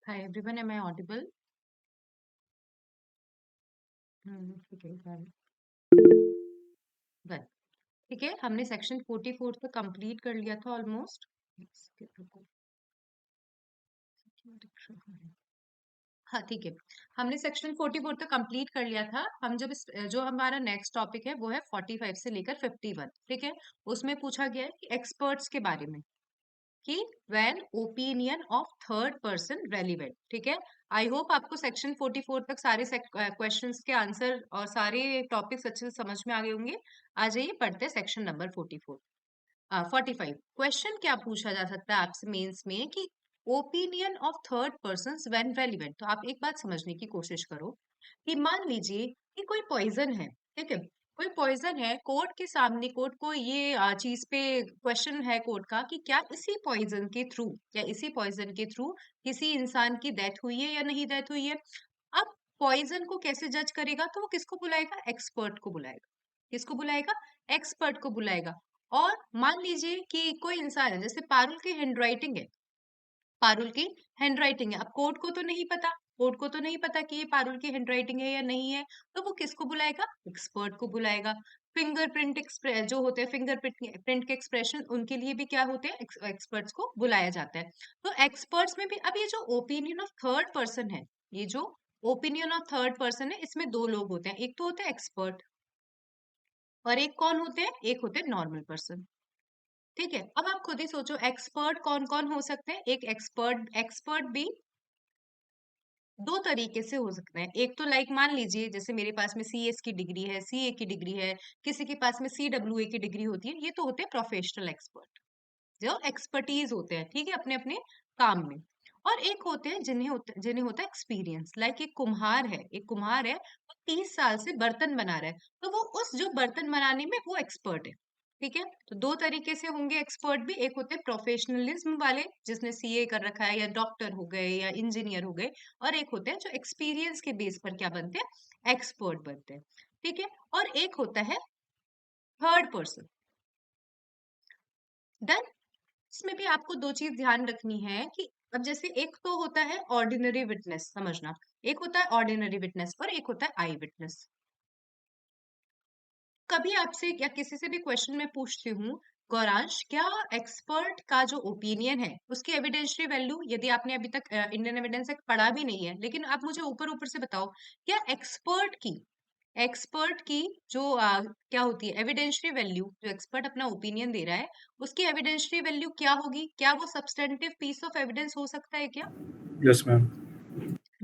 Hi everyone, am I audible? ठीक है, got it. Well, ठीक है, हमने सेक्शन 44 तो कंप्लीट कर लिया था ऑलमोस्ट. रुको, क्यों दिख रहा है? हाँ ठीक है, हमने सेक्शन 44 तो कंप्लीट कर लिया था. हम जब जो हमारा नेक्स्ट टॉपिक है वो है 45 से लेकर 51. ठीक है, उसमें पूछा गया है कि एक्सपर्ट्स के बारे में कि when opinion of third person relevant. ठीक है, आई होप आपको सेक्शन 44 तक सारे क्वेश्चंस के आंसर और सारे टॉपिक्स अच्छे से समझ में आ गए होंगे. आ जाइए पढ़ते हैं सेक्शन नंबर 44. 45 क्वेश्चन क्या पूछा जा सकता है आपसे मेंस में कि opinion of third person when relevant. तो आप एक बात समझने की कोशिश करो कि मान लीजिए कि कोई पॉइजन है. ठीक है, कोई पॉइजन है, कोर्ट के सामने कोर्ट को ये चीज पे क्वेश्चन है कोर्ट का कि क्या इसी पॉइजन के थ्रू या इसी पॉइजन के थ्रू किसी इंसान की डेथ हुई है या नहीं डेथ हुई है. अब पॉइजन को कैसे जज करेगा, तो वो किसको बुलाएगा, एक्सपर्ट को बुलाएगा. किसको बुलाएगा, एक्सपर्ट को बुलाएगा. और मान लीजिए कि कोई इंसान है, जैसे पारुल की हैंडराइटिंग है, पारुल की हैंडराइटिंग है. अब कोर्ट को तो नहीं पता, कोर्ट को तो नहीं पता कि ये पारुल की हैंडराइटिंग है या नहीं है. तो वो किसको बुलाएगा, एक्सपर्ट को बुलाएगा. फिंगरप्रिंट जो होते हैं, फिंगरप्रिंट प्रिंट के एक्सप्रेशन, उनके लिए भी क्या होते हैं, एक्सपर्ट्स को बुलाया जाता है. तो एक्सपर्ट्स में भी अब ये जो ओपिनियन ऑफ थर्ड पर्सन है, ये जो ओपिनियन ऑफ थर्ड पर्सन है, इसमें दो लोग होते हैं. एक तो होते हैं एक्सपर्ट और एक कौन होते हैं, एक होते हैं नॉर्मल पर्सन. ठीक है, अब आप खुद ही सोचो एक्सपर्ट कौन कौन हो सकते हैं. एक एक्सपर्ट एक्सपर्ट भी दो तरीके से हो सकते हैं. एक तो लाइक मान लीजिए जैसे मेरे पास में सीएस की डिग्री है, सीए की डिग्री है, किसी के पास में सीडब्ल्यूए की डिग्री होती है, ये तो होते हैं प्रोफेशनल एक्सपर्ट जो एक्सपर्टीज होते हैं. ठीक है, अपने अपने काम में. और एक होते हैं जिन्हें होता है एक्सपीरियंस. लाइक एक कुम्हार है, एक कुम्हार है, वो 30 साल से बर्तन बना रहा है, तो वो उस जो बर्तन बनाने में वो एक्सपर्ट है. ठीक है, तो दो तरीके से होंगे एक्सपर्ट भी. एक होते हैं प्रोफेशनलिज्म वाले, जिसने सीए कर रखा है, या डॉक्टर हो गए, या इंजीनियर हो गए. और एक होते हैं जो एक्सपीरियंस के बेस पर क्या बनते हैं, एक्सपर्ट बनते हैं. ठीक है, और एक होता है थर्ड पर्सन. देन इसमें भी आपको दो चीज ध्यान रखनी है कि अब जैसे एक तो होता है ऑर्डिनरी विटनेस, समझना. एक होता है ऑर्डिनरी विटनेस और एक होता है आई विटनेस. कभी आपसे या किसी से भी क्वेश्चन में पूछती हूँ, गौरांश क्या एक्सपर्ट का जो ओपिनियन है उसकी एविडेंशियरी वैल्यू, यदि आपने अभी तक इंडियन एविडेंस एक्ट पढ़ा भी नहीं है, लेकिन आप मुझे ऊपर ऊपर से बताओ, क्या एक्सपर्ट की जो क्या होती है एविडेंशियरी वैल्यू, जो एक्सपर्ट अपना ओपिनियन दे रहा है, उसकी एविडेंशियरी वैल्यू क्या होगी, क्या वो सब्सटेंटिव पीस ऑफ एविडेंस हो सकता है क्या. Yes ma'am.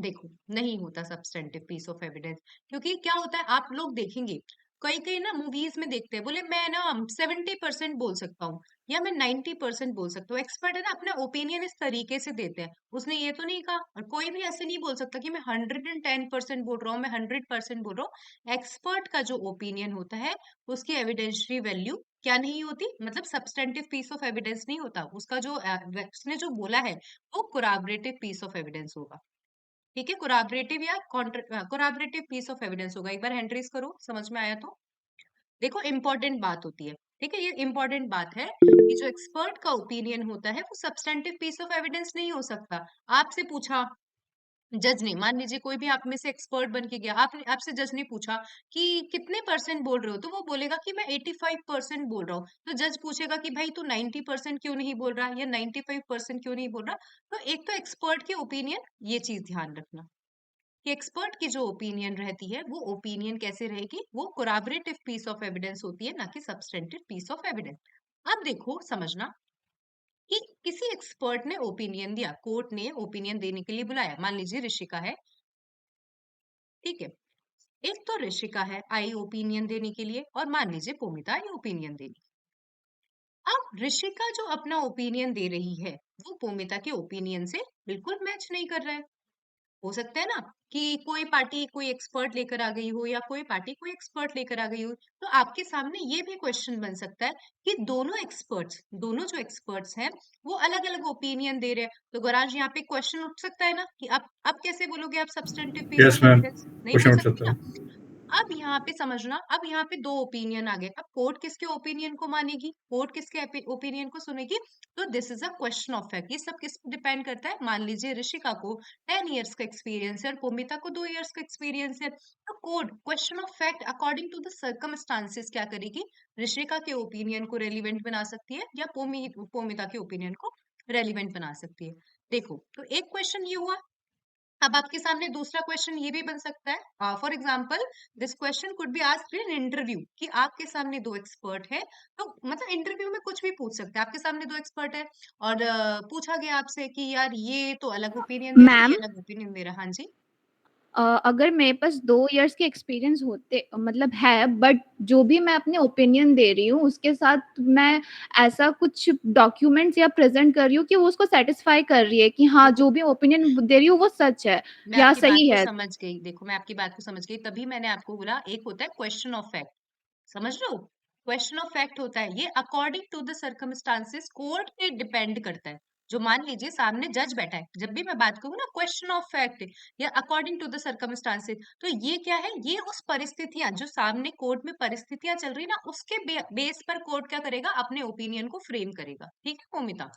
देखो, नहीं होता सब्सटेंटिव पीस ऑफ एविडेंस. क्योंकि क्या होता है, आप लोग देखेंगे कई कई ना मूवीज में देखते हैं, बोले मैं ना 70% बोल सकता हूँ या मैं 90% बोल सकता हूँ. एक्सपर्ट है ना, अपना ओपिनियन इस तरीके से देते हैं. उसने ये तो नहीं कहा, और कोई भी ऐसे नहीं बोल सकता कि मैं 110% बोल रहा हूँ, मैं 100% बोल रहा हूँ. एक्सपर्ट का जो ओपिनियन होता है उसकी एविडेंशियरी वैल्यू क्या नहीं होती, मतलब सब्सटेंटिव पीस ऑफ एविडेंस नहीं होता उसका. जो उसने जो बोला है वो कोराबरेटिव पीस ऑफ एविडेंस होगा. ठीक है, कोराबरेटिव या कोराबरेटिव पीस ऑफ एविडेंस होगा. एक बार हैंड रेज करो, समझ में आया तो. देखो, इंपॉर्टेंट बात होती है. ठीक है, ये इंपॉर्टेंट बात है कि जो एक्सपर्ट का ओपिनियन होता है वो सब्सटेंटिव पीस ऑफ एविडेंस नहीं हो सकता. आपसे पूछा, जज ने, मान लीजिए कोई भी आप में से एक्सपर्ट बन के गया, आपने आपसे जज ने पूछा कि कितने परसेंट बोल रहे हो, तो वो बोलेगा कि मैं 85% बोल रहा हूँ. तो जज पूछेगा कि भाई तू 90% क्यों नहीं बोल रहा, या 95% क्यों नहीं बोल रहा. तो एक तो एक्सपर्ट के ओपिनियन, ये चीज ध्यान रखना कि एक्सपर्ट की जो ओपिनियन रहती है वो ओपिनियन कैसे रहेगी, वो कोराबरेटिव पीस ऑफ एविडेंस होती है, ना कि सब्सटेंटिव पीस ऑफ एविडेंस. अब देखो, समझना कि किसी एक्सपर्ट ने ओपिनियन दिया, कोर्ट ने ओपिनियन देने के लिए बुलाया. मान लीजिए ऋषिका है. ठीक है, एक तो ऋषिका है आई ओपिनियन देने के लिए, और मान लीजिए पोमिता आई ओपिनियन देने. अब ऋषिका जो अपना ओपिनियन दे रही है वो पोमिता के ओपिनियन से बिल्कुल मैच नहीं कर रहा है. हो सकता है ना कि कोई पार्टी कोई एक्सपर्ट लेकर आ गई हो, या कोई पार्टी कोई एक्सपर्ट लेकर आ गई हो. तो आपके सामने ये भी क्वेश्चन बन सकता है कि दोनों जो एक्सपर्ट्स हैं वो अलग अलग ओपिनियन दे रहे हैं. तो गौराज, यहाँ पे क्वेश्चन उठ सकता है ना कि आप कैसे बोलोगे आप substantive piece yes of ma'am. Evidence, नहीं क्वेश्चन बोल उठ सकती सकता ना. है. अब यहाँ पे समझना, अब यहाँ पे दो ओपिनियन आ गए। अब कोर्ट किसके ओपिनियन को मानेगी, कोर्ट किसके ओपिनियन को सुनेगी? तो this is a question of fact. ये सब किस पे डिपेंड करता है? मान लीजिए ऋषिका को 10 इयर्स का एक्सपीरियंस है और पुमिता को 2 इयर्स का एक्सपीरियंस है, तो court question of fact according to the circumstances क्या करेगी? ऋषिका के ओपिनियन को रेलिवेंट बना सकती है या पुमिता के ओपिनियन को रेलिवेंट बना सकती है। देखो, तो एक क्वेश्चन ये हुआ। अब आपके सामने दूसरा क्वेश्चन ये भी बन सकता है। For example, this question could be asked in interview कि आपके सामने दो एक्सपर्ट है, तो मतलब इंटरव्यू में कुछ भी पूछ सकते हैं। आपके सामने दो एक्सपर्ट है और पूछा गया आपसे कि यार ये तो अलग ओपिनियन दे रहा है, मैम, ये अलग ओपिनियन दे रहा है। हाँ जी। अगर मेरे पास 2 इयर्स के एक्सपीरियंस होते मतलब है, बट जो भी मैं अपने ओपिनियन दे रही हूँ उसके साथ मैं ऐसा कुछ डॉक्यूमेंट्स या प्रेजेंट कर रही हूँ कि वो उसको सेटिस्फाई कर रही है कि हाँ देखो, जो भी ओपिनियन दे रही हूँ वो सच है मैं या आपकी बात सही को है। समझ गई। देखो, मैं आपकी बात को समझ गई, तभी मैंने आपको बोला एक होता है क्वेश्चन ऑफ फैक्ट। समझ लो, क्वेश्चन ऑफ फैक्ट होता है ये according to the circumstances court पे डिपेंड करता है। जो मान लीजिए सामने जज बैठा है, जब भी मैं बात करूँ ना क्वेश्चन ऑफ फैक्ट या अकॉर्डिंग टू द सर्कमस्टांसेस, तो ये क्या है? ये उस परिस्थितियां जो सामने कोर्ट में परिस्थितियां चल रही ना, उसके बेस पर कोर्ट क्या करेगा? अपने ओपिनियन को फ्रेम करेगा। ठीक है मोमिता?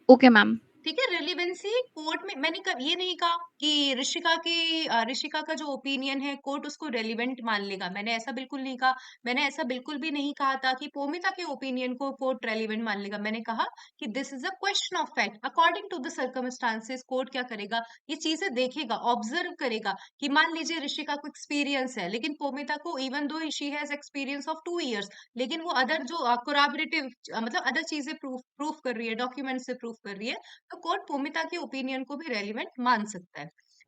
Okay ma'am. ठीक है। रेलिवेंसी कोर्ट में मैंने ये नहीं कहा कि ऋषिका का जो ओपिनियन है कोर्ट उसको रेलिवेंट मान लेगा, मैंने ऐसा बिल्कुल नहीं कहा। मैंने ऐसा बिल्कुल भी नहीं कहा था कि पोमिता के ओपिनियन को कोर्ट रेलिवेंट मान लेगा। मैंने कहा कि this is a question of fact according to the circumstances court क्या करेगा? ये चीजें देखेगा, ऑब्जर्व करेगा कि मान लीजिए ऋषिका को एक्सपीरियंस है लेकिन पोमिता को even though she has experience of 2 years, लेकिन वो अदर जो कोराबरेटिव मतलब अदर चीजें प्रूफ प्रूफ कर रही है, डॉक्यूमेंट से प्रूफ कर रही है, तो कोर्ट भूमिता के ओपिनियन को भी रेलिवेंट मान सकता है।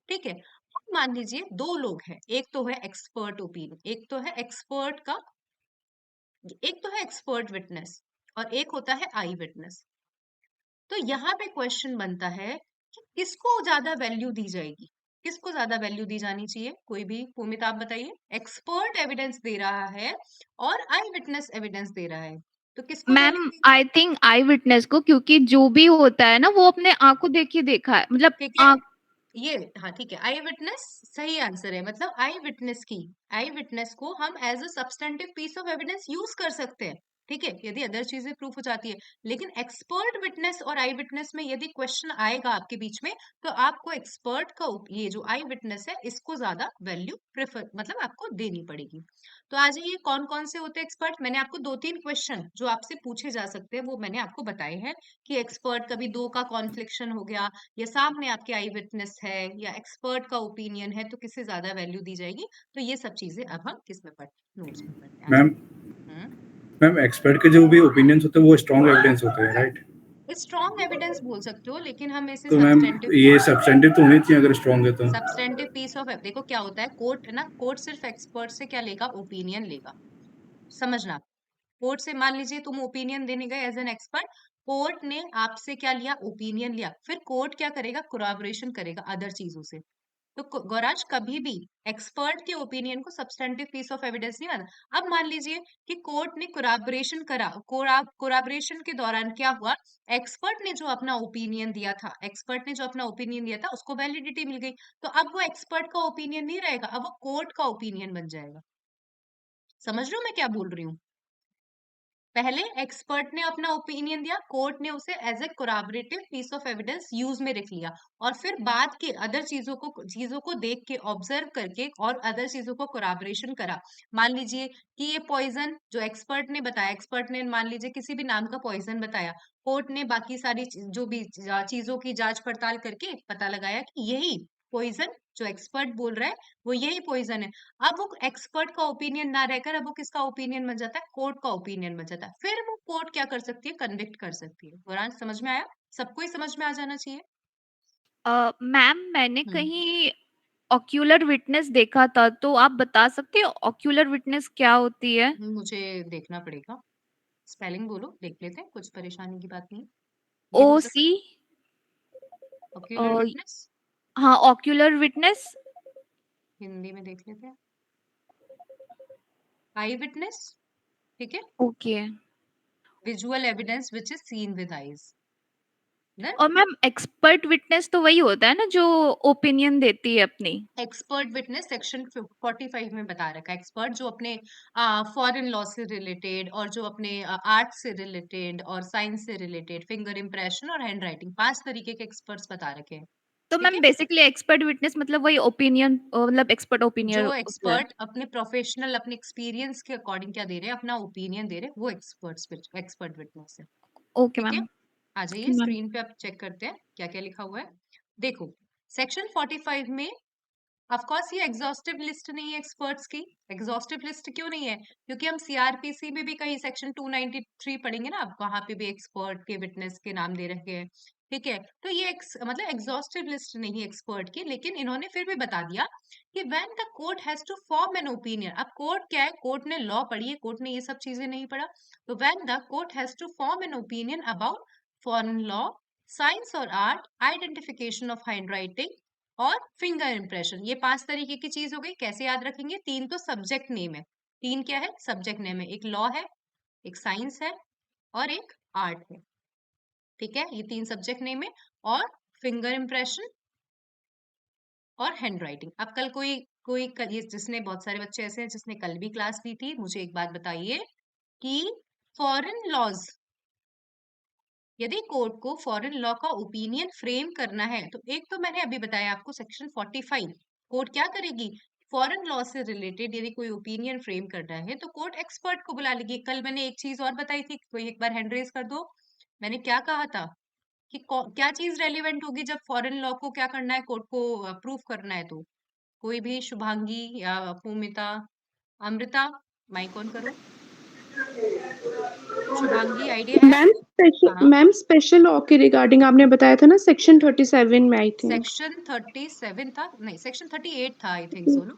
ठीक है। अब मान लीजिए दो लोग हैं, एक तो है एक्सपर्ट ओपिनियन, एक तो है एक्सपर्ट विटनेस और एक होता है आई विटनेस। तो यहाँ पे क्वेश्चन बनता है कि किसको ज्यादा वैल्यू दी जाएगी? किसको ज्यादा वैल्यू दी जानी चाहिए? कोई भी भूमिता आप बताइए। एक्सपर्ट एविडेंस दे रहा है और आई विटनेस एविडेंस दे रहा है, तो किसको value ma'am the? I think I witness को, क्योंकि जो भी होता है ना वो अपने आंखों देखी देखा है, मतलब ठीक है। ये हाँ ठीक है, आई विटनेस सही आंसर है। मतलब आई विटनेस को हम as a substantive piece of evidence use कर सकते हैं। ठीक है, यदि अदर चीजें प्रूफ हो जाती है। लेकिन एक्सपर्ट विटनेस और आई विटनेस में यदि क्वेश्चन आएगा आपके बीच में, तो आपको एक्सपर्ट का ये जो आई विटनेस है इसको ज्यादा वैल्यू प्रेफर मतलब आपको देनी पड़ेगी। तो आ जाइए, कौन कौन से होते हैं एक्सपर्ट? मैंने आपको दो तीन क्वेश्चन जो आपसे पूछे जा सकते हैं वो मैंने आपको बताए हैं कि एक्सपर्ट कभी दो का कॉन्फ्लिक्शन हो गया, या सामने आपके आई विटनेस है, या एक्सपर्ट का ओपिनियन है, तो किससे ज्यादा वैल्यू दी जाएगी। तो ये सब चीजें अब हम किस में पढ़ते, नोट्स में पढ़ते हैं। आ मैम जाइए। मैम एक्सपर्ट के जो भी ओपिनियंस होते हैं वो स्ट्रॉन्ग एविडेंस होते हैं, राइट? स्ट्रॉन्ग एविडेंस बोल सकते हो, लेकिन हम इसे तो मैम सब्सटेंटिव ये सब्सटेंटिव तो होनी चाहिए अगर स्ट्रॉन्ग है तो। सब्सटेंटिव पीस ऑफ, देखो क्या होता है, कोर्ट है ना, कोर्ट सिर्फ एक्सपर्ट से क्या लेगा? ओपिनियन लेगा। समझना, कोर्ट से मान लीजिए तुम ओपिनियन देने गए एज एन एक्सपर्ट, कोर्ट ने आपसे क्या लिया? ओपिनियन लिया। फिर कोर्ट क्या करेगा? कोराबरेशन करेगा अदर चीजों से। तो गौराज कभी भी एक्सपर्ट के ओपिनियन को सब्सटेंटिव पीस ऑफ एविडेंस नहीं माना। अब मान लीजिए कि कोर्ट ने कोराबरेशन करा, कोराबरेशन के दौरान क्या हुआ? एक्सपर्ट ने जो अपना ओपिनियन दिया था उसको वैलिडिटी मिल गई, तो अब वो एक्सपर्ट का ओपिनियन नहीं रहेगा, अब वो कोर्ट का ओपिनियन बन जाएगा। समझ रहे हो मैं क्या बोल रही हूँ? पहले एक्सपर्ट ने अपना ओपिनियन दिया, कोर्ट ने उसे as a corroborative piece of evidence use में रख लिया, और फिर बाद के अदर चीजों को देख के, ऑब्जर्व करके और अदर चीजों को कोराबरेशन करा। मान लीजिए कि ये पॉइजन जो एक्सपर्ट ने बताया, एक्सपर्ट ने मान लीजिए किसी भी नाम का पॉइजन बताया, कोर्ट ने बाकी सारी जो भी चीजों की जांच पड़ताल करके पता लगाया कि यही पॉइजन जो एक्सपर्ट बोल रहा है वो यही पॉइजन है। अब वो एक्सपर्ट का ओपिनियन ना रहकर अब वो किसका ओपिनियन बन जाता है? कोर्ट का ओपिनियन बन जाता है। फिर वो कोर्ट क्या कर सकती है? कन्विक्ट कर सकती है। कुरान समझ में आया? सबको ही समझ में आ जाना चाहिए। मैम मैंने हम्म कहीं ऑक्यूलर विटनेस देखा था, तो आप बता सकते हो ऑक्यूलर विटनेस क्या होती है? मुझे देखना पड़ेगा, स्पेलिंग बोलो, देख लेते हैं, कुछ परेशानी की बात नहीं। ये ओ बोल सी। सकते ऑक्यूलर विटनेस। हाँ, ऑक्यूलर विटनेस। हिंदी में देख लेते हैं, आई विटनेस। ठीक है। Okay. Visual evidence which is seen with eyes. Then और मैम एक्सपर्ट विटनेस तो वही होता है ना जो ओपिनियन देती है अपनी। एक्सपर्ट विटनेस सेक्शन 45 में बता रखा है। एक्सपर्ट जो अपने फॉरेन लॉ से रिलेटेड और जो अपने आर्ट से रिलेटेड और साइंस से रिलेटेड, फिंगर इम्प्रेशन और हैंड राइटिंग, 5 तरीके के एक्सपर्ट्स बता रखे हैं। तो ठीक मैम है, बेसिकली एक्सपर्ट विटनेस मतलब वही ओपिनियन, मतलब एक्सपर्ट ओपिनियन जो होता है। एक्सपर्ट अपने प्रोफेशनल अपने एक्सपीरियंस के अकॉर्डिंग क्या दे रहे हैं, अपना ओपिनियन दे रहे हैं, वो एक्सपर्ट विटनेस है। ओके ठीक है, मैम। आ ओके जाइए मैम। स्क्रीन पे, आप चेक करते हैं क्या क्या लिखा हुआ है। देखो, सेक्शन 45 में ऑफ कोर्स ये एग्जॉस्टिव लिस्ट नहीं है एक्सपर्ट्स की। एग्जॉस्टिव लिस्ट क्यों नहीं है? क्योंकि हम सीआरपीसी में भी कहीं सेक्शन 293 पढ़ेंगे ना, अब वहां पे भी एक्सपर्ट के विटनेस के नाम दे रखे हैं। ठीक है, तो ये मतलब एग्जॉस्टिव लिस्ट नहीं है एक्सपर्ट की, लेकिन इन्होंने फिर भी बता दिया कि when the court has to form an opinion. अब कोर्ट क्या है? कोर्ट ने लॉ पढ़ी है, कोर्ट ने ये सब चीजें नहीं पढ़ा। तो when the court has to form an opinion about foreign law, science और art, identification of hand writing और फिंगर इंप्रेशन, ये 5 तरीके की चीज हो गई। कैसे याद रखेंगे? 3 तो सब्जेक्ट नेम है। 3 क्या है? सब्जेक्ट नेम है। एक लॉ है, एक साइंस है और एक आर्ट है। ठीक है, ये 3 सब्जेक्ट नेम है। और फिंगर इंप्रेशन और हैंड राइटिंग। अब कल ये जिसने, बहुत सारे बच्चे ऐसे हैं जिसने कल भी क्लास ली थी, मुझे एक बात बताइए कि फॉरेन लॉज, यदि कोर्ट को फॉरेन लॉ का ओपिनियन फ्रेम करना है, तो एक तो मैंने अभी बताया आपको सेक्शन 45, कोर्ट क्या करेगी? फॉरेन लॉ से रिलेटेड यदि कोई ओपिनियन फ्रेम करना है तो कोर्ट एक्सपर्ट को बुला लेगी। कल मैंने एक चीज और बताई थी, कोई एक बार हैंड रेज कर दो। मैंने क्या कहा था कि क्या चीज रेलिवेंट होगी जब फॉरेन लॉ को क्या करना है, कोर्ट को प्रूफ करना है? तो कोई भी, शुभांगी या पूमिता, अमृता, माइक ऑन करो। शुभांगी, आइडिया है? हाँ, मैम स्पेशल लॉ के रिगार्डिंग आपने बताया था ना सेक्शन 37 में आई थिंक। सेक्शन 37 था, नहीं सेक्शन 38 था आई थिंक सो।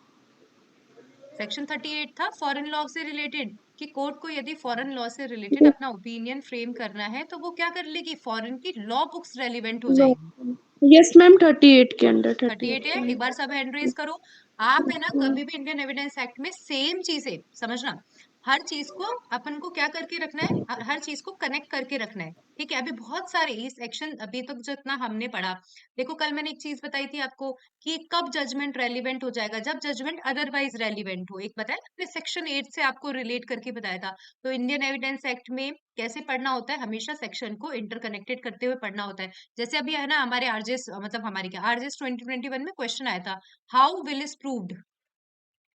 सेक्शन 38 था फॉरेन लॉ से रिलेटेड, कि कोर्ट को यदि फॉरेन लॉ से रिलेटेड अपना ओपिनियन फ्रेम करना है तो वो क्या कर लेगी? फॉरेन की लॉ बुक्स रेलिवेंट हो जाएगी। यस मैम 38 के अंडर 38 38 है, के एक बार सब हैंड रेज करो। आप है ना, कभी भी इंडियन एविडेंस एक्ट में सेम चीजें समझना, हर चीज को अपन को क्या करके रखना है, हर चीज को कनेक्ट करके रखना है। ठीक है, अभी बहुत सारे इस एक्शन अभी तक जितना हमने पढ़ा, देखो कल मैंने एक चीज बताई थी आपको कि कब जजमेंट रेलिवेंट हो जाएगा, जब जजमेंट अदरवाइज रेलिवेंट हो। एक बताया ना, सेक्शन 8 से आपको रिलेट करके बताया था। तो इंडियन एविडेंस एक्ट में कैसे पढ़ना होता है? हमेशा सेक्शन को इंटरकनेक्टेड करते हुए पढ़ना होता है। जैसे अभी है ना, हमारे आरजेस, मतलब हमारे क्या आरजेस 2021 में क्वेश्चन आया था, हाउ विल इज प्रूव्ड,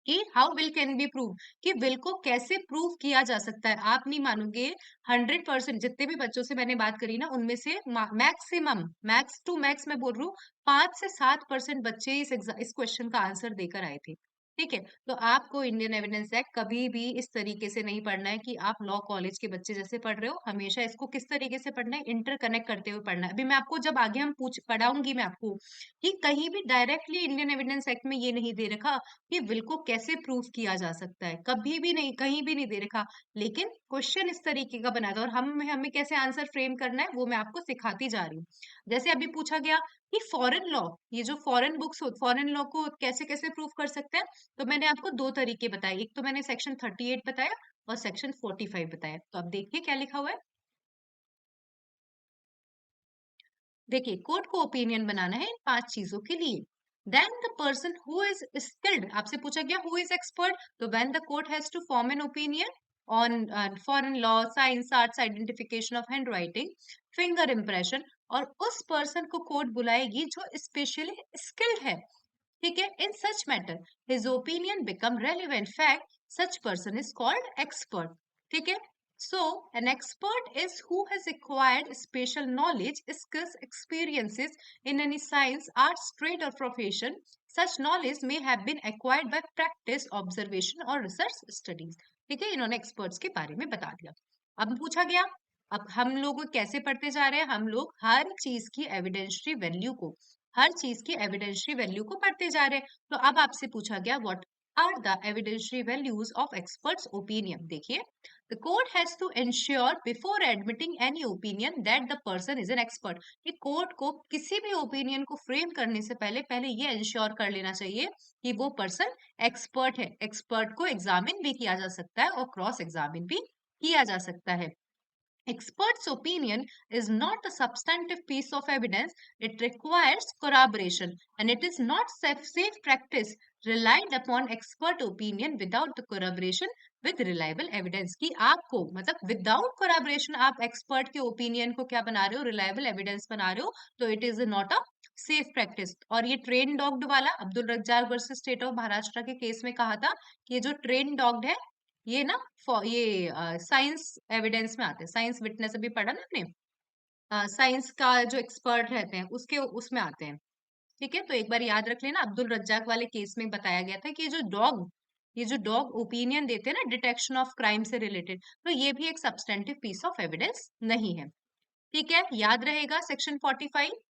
कि how will can be prove, कि विल को कैसे प्रूव किया जा सकता है। आप नहीं मानोगे, 100% जितने भी बच्चों से मैंने बात करी ना, उनमें से मैक्सिमम, मैक्स टू मैक्स मैं बोल रही हूँ, 5 से 7% बच्चे इस क्वेश्चन का आंसर देकर आए थे। ठीक है, तो आपको इंडियन एविडेंस एक्ट कभी भी इस तरीके से नहीं पढ़ना है कि आप लॉ कॉलेज के बच्चे जैसे पढ़ रहे हो। हमेशा इसको किस तरीके से पढ़ना है? इंटरकनेक्ट करते हुए पढ़ना है। अभी मैं आपको जब आगे हम पूछ पढ़ाऊंगी मैं आपको कि कहीं भी डायरेक्टली इंडियन एविडेंस एक्ट में ये नहीं दे रखा कि विल को कैसे प्रूफ किया जा सकता है, कभी भी नहीं, कहीं भी नहीं दे रखा। लेकिन क्वेश्चन इस तरीके का बना था, और हम हमें कैसे आंसर फ्रेम करना है वो मैं आपको सिखाती जा रही हूँ। जैसे अभी पूछा गया कि फॉरेन लॉ, ये जो फॉरेन बुक्स हो, फॉरेन लॉ को कैसे कैसे प्रूफ कर सकते हैं, तो मैंने आपको 2 तरीके बताए। एक तो मैंने सेक्शन 38 बताया और सेक्शन 45 बताया। तो अब देखिए क्या लिखा हुआ है। देखिए, कोर्ट को ओपिनियन बनाना है इन 5 चीजों के लिए। Then the person who is skilled, आपसे पूछा गया हु इज एक्सपर्ट, तो when the court has to form an opinion on foreign law, science, arts, identification of hand writing, finger impression, और उस पर्सन को कोर्ट बुलाएगी जो स्पेशली स्किल्ड है। ठीक है, in such matter his opinion become relevant fact, such person is called expert। ठीक है, so an expert is who has acquired special knowledge, skills, experiences in any science, arts, trade or profession। such knowledge may have been acquired by practice, observation or research studies। ठीक है, इन्होंने experts के बारे में बता दिया। अब पूछा गया, अब हम लोग कैसे पढ़ते जा रहे हैं? हम लोग हर चीज की एविडेंशियरी वैल्यू को, हर चीज की एविडेंशियरी वैल्यू को पढ़ते जा रहे हैं। तो अब आपसे पूछा गया what are the evidentiary values of experts opinion. देखिए, the court has to ensure before admitting any opinion that the person is an expert. ये कोर्ट को किसी भी ओपिनियन को फ्रेम करने से पहले पहले ये एंश्योर कर लेना चाहिए कि वो पर्सन एक्सपर्ट है। एक्सपर्ट को एग्जामिन भी किया जा सकता है और क्रॉस एग्जामिन भी किया जा सकता है। Expert's opinion is not a substantive piece of evidence. It requires corroboration, and it is not safe practice relied upon expert opinion without the corroboration with reliable evidence. कि आपको मतलब विदाउट corroboration आप expert के opinion को क्या बना रहे हो, रिलायबल एविडेंस बना रहे हो, तो it is not a safe practice. और ये ट्रेन डॉग्ड वाला Abdul Razzaq versus state of Maharashtra के केस में कहा था कि ये जो ट्रेन डॉग्ड है ये ना ये साइंस एविडेंस में आते हैं, साइंस विटनेस अभी पढ़ा ना आपने, साइंस का जो एक्सपर्ट रहते हैं उसके उसमें आते हैं। ठीक है, तो एक बार याद रख लेना, अब्दुल रज्जाक वाले केस में बताया गया था कि ये जो डॉग ओपिनियन देते हैं ना डिटेक्शन ऑफ क्राइम से रिलेटेड, तो ये भी एक सब्सटेंटिव पीस ऑफ एविडेंस नहीं है। ठीक है, याद रहेगा सेक्शन 45।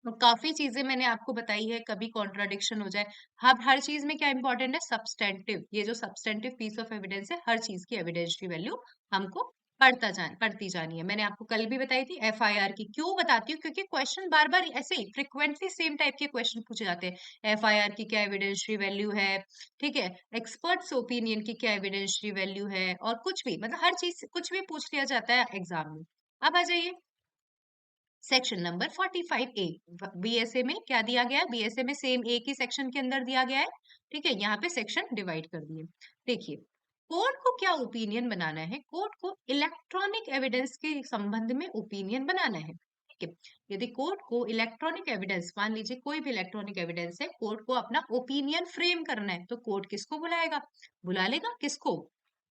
तो काफी चीजें मैंने आपको बताई है, कभी कॉन्ट्राडिक्शन हो जाए। हर चीज में क्या इंपॉर्टेंट है, सब्सटेंटिव। ये जो सब्सटेंटिव पीस ऑफ एविडेंस है, हर चीज की एविडेंशियल वैल्यू हमको पढ़ती जानी है। मैंने आपको कल भी बताई थी एफआईआर की, क्यों बताती हूँ, क्योंकि क्वेश्चन बार बार ऐसे ही फ्रिक्वेंटली सेम टाइप के क्वेश्चन पूछे जाते हैं। एफआईआर की क्या एविडेंशियल वैल्यू है, ठीक है, एक्सपर्ट्स ओपिनियन की क्या एविडेंशियल वैल्यू है, और कुछ भी मतलब हर चीज कुछ भी पूछ लिया जाता है एग्जाम में। अब आ जाइए सेक्शन नंबर 45A। बीएसए में क्या दिया गया है, बीएसए में सेम एक ही सेक्शन के अंदर दिया गया है। ठीक है, यहाँ पे सेक्शन डिवाइड कर दिए। देखिए, कोर्ट को क्या ओपिनियन बनाना है, कोर्ट को इलेक्ट्रॉनिक एविडेंस के संबंध में ओपिनियन बनाना है। ठीक है, यदि कोर्ट को इलेक्ट्रॉनिक एविडेंस, मान लीजिए कोई भी इलेक्ट्रॉनिक एविडेंस है, कोर्ट को अपना ओपिनियन फ्रेम करना है, तो कोर्ट किसको बुलाएगा, बुला लेगा किसको,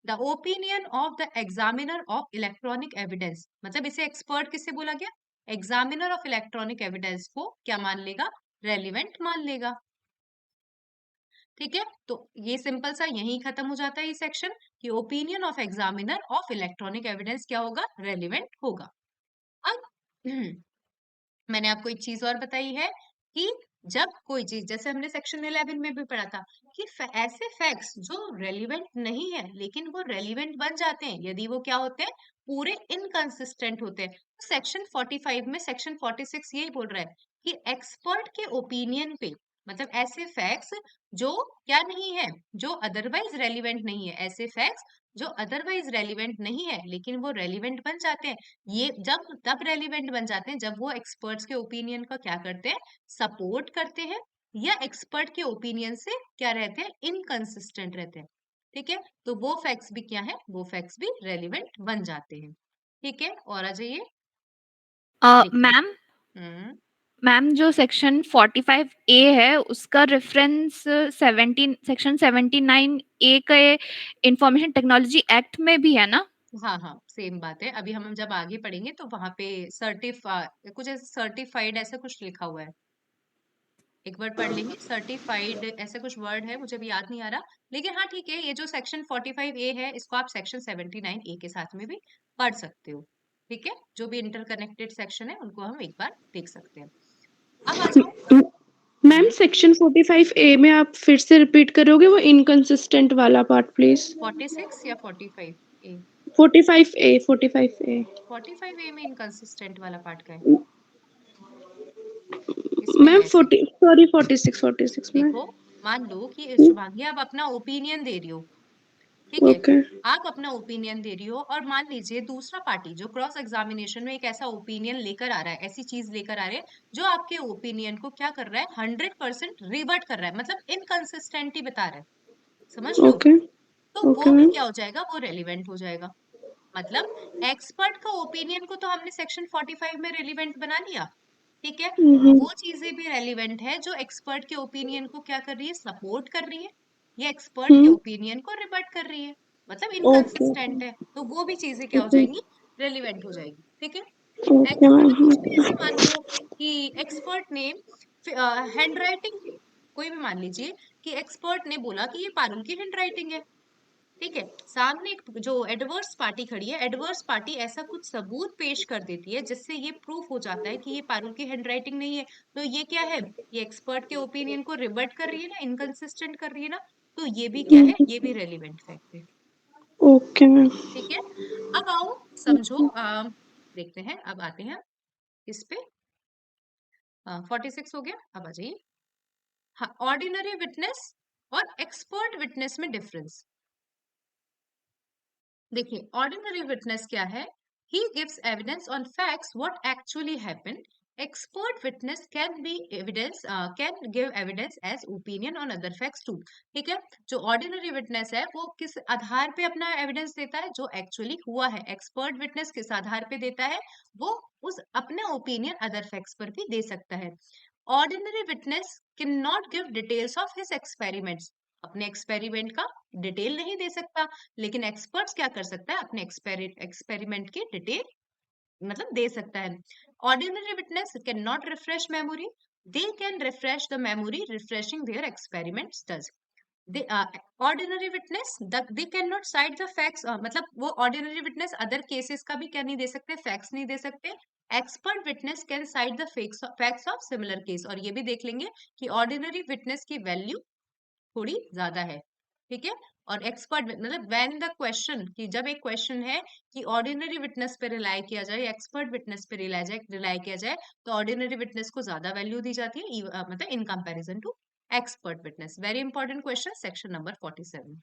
the opinion of the examiner of electronic evidence. मतलब इसे एक्सपर्ट किससे बोला गया, एग्जामिनर ऑफ इलेक्ट्रॉनिक एविडेंस को क्या मान लेगा, रेलिवेंट मान लेगा। ठीक है, तो ये सिंपल सा यही खत्म हो जाता है ये सेक्शन, कि opinion of examiner of electronic evidence क्या होगा, रेलिवेंट होगा। अब मैंने आपको एक चीज और बताई है कि जब कोई चीज, जैसे हमने सेक्शन 11 में भी पढ़ा था कि ऐसे फैक्ट्स जो रेलिवेंट नहीं है लेकिन वो रेलिवेंट बन जाते हैं यदि वो क्या होते हैं, पूरे इनकंसिस्टेंट होते हैं। सेक्शन 45 में सेक्शन 46 यही बोल रहा है कि एक्सपर्ट के ओपिनियन पे, मतलब ऐसे फैक्ट्स जो क्या नहीं है, जो अदरवाइज रेलिवेंट नहीं है, ऐसे फैक्ट्स जो अदरवाइज रेलिवेंट नहीं है लेकिन वो रेलिवेंट बन जाते हैं, ये जब तब रेलिवेंट बन जाते हैं जब वो एक्सपर्ट्स के ओपिनियन का क्या करते हैं, सपोर्ट करते हैं, या एक्सपर्ट के ओपिनियन से क्या रहते हैं, इनकंसिस्टेंट रहते हैं। ठीक है, तो वो फैक्ट्स भी क्या है, वो फैक्ट्स भी रेलिवेंट बन जाते हैं। ठीक है, और आ जाइए देखिए। मैम हम्म मैम जो सेक्शन 45A है उसका रेफरेंस 17 सेक्शन 79A के इंफॉर्मेशन टेक्नोलॉजी एक्ट में भी है ना? हाँ हाँ, सेम बात है, अभी हम जब आगे पढ़ेंगे तो वहां पे कुछ ऐसे सर्टिफाइड ऐसा कुछ लिखा हुआ है, एक बार पढ़ लेंगे, सर्टिफाइड ऐसा कुछ वर्ड है, मुझे भी याद नहीं आ रहा। लेकिन हाँ ठीक है, ये जो सेक्शन 45A है इसको आप सेक्शन 79A के साथ में भी पढ़ सकते हो। ठीक है, जो भी इंटरकनेक्टेड सेक्शन है उनको हम एक बार देख सकते हैं। अब आ जाओ। मैम सेक्शन 45A में आप फिर से रिपीट करोगे वो इनकंसिस्टेंट वाला पार्ट प्लीज। 46 या 45A? 45A 45A 45A में इनकंसिस्टेंट वाला पार्ट का है, इसमें मैम है ऐसे। 40 सॉरी 46 में। देखो, मान लो कि शुभांगी आप अपना ओपिनियन दे रही हो, ठीक है, ओके आप अपना ओपिनियन दे रही हो और मान लीजिए दूसरा पार्टी जो क्रॉस एग्जामिनेशन में एक ऐसा ओपिनियन लेकर आ रहा है, ऐसी चीज लेकर आ रहे हैं जो आपके ओपिनियन को क्या कर रहा है, 100% रिवर्ट कर रहा है, मतलब इनकंसिस्टेंटी बता रहा है, समझ रहे हो, ओके तो ओके वो भी मैम क्या हो जाएगा, वो रेलिवेंट हो जाएगा। मतलब एक्सपर्ट का ओपिनियन को तो हमने सेक्शन 45 में रेलिवेंट बना लिया, ठीक है, वो चीजें भी रेलिवेंट है जो एक्सपर्ट के ओपिनियन को क्या कर रही है, सपोर्ट कर रही है, या एक्सपर्ट के ओपिनियन को रिबट कर रही है, मतलब ओके इनकंसिस्टेंट है, तो वो भी चीजें क्या हो ओके जाएंगी, रेलिवेंट हो जाएगी। ठीक है, ओके मतलब कुछ भी मैम ऐसे मान लो कि एक्सपर्ट ने हैंड राइटिंग, कोई भी मान लीजिए कि एक्सपर्ट ने बोला कि ये पारुल की हैंड राइटिंग है, ठीक है, सामने एक जो एडवर्स पार्टी खड़ी है, एडवर्स पार्टी ऐसा कुछ सबूत पेश कर देती है जिससे ये प्रूफ हो जाता है कि ये पारुल की हैंडराइटिंग नहीं है, तो ये क्या है, ये एक्सपर्ट के ओपिनियन को रिबट कर रही है ना, इनकंसिस्टेंट कर रही है ना, तो ये भी क्या है, ये भी रेलिवेंट फैक्ट है। ओके मैम ठीक है, अब आओ समझो, देखते हैं, अब आते हैं इस पे। 46 हो गया, अब आ जाइए। हाँ, ऑर्डिनरी विटनेस और एक्सपर्ट विटनेस में डिफरेंस। देखिए, ऑर्डिनरी विटनेस क्या है he gives evidence on facts what actually happened. Expert witness can be evidence, can give evidence as opinion on other facts too. ठीक है, जो ऑर्डिनरी विटनेस है वो किस आधार पे अपना एविडेंस देता है, जो एक्चुअली हुआ है. एक्सपर्ट विटनेस किस आधार पे देता है, वो उस अपने ओपिनियन अदर फैक्ट्स पर भी दे सकता है. Ordinary witness can not give details of his experiments, अपने एक्सपेरिमेंट का डिटेल नहीं दे सकता, लेकिन एक्सपर्ट्स क्या कर सकता है, अपने एक्सपेरिमेंट की डिटेल मतलब दे सकता है. Ordinary witness can not refresh memory, they can refresh the memory refreshing their experiments does. They ordinary witness they can not side the facts, मतलब वो ऑर्डिनरी विटनेस अदर केसेस का भी क्या नहीं दे सकते, फैक्ट्स नहीं दे सकते. Expert witness can side the facts of similar case, और ये भी देख लेंगे कि ऑर्डिनरी विटनेस की वैल्यू थोड़ी ज्यादा है. ठीक है, और एक्सपर्ट मतलब व्हेन द क्वेश्चन, कि जब एक क्वेश्चन है कि ऑर्डिनरी विटनेस पे रिलाई किया जाए या एक्सपर्ट विटनेस पे रिलाई किया जाए, तो ऑर्डिनरी विटनेस को ज्यादा वैल्यू दी जाती है, मतलब in comparison to expert witness. Very important question, section number 47.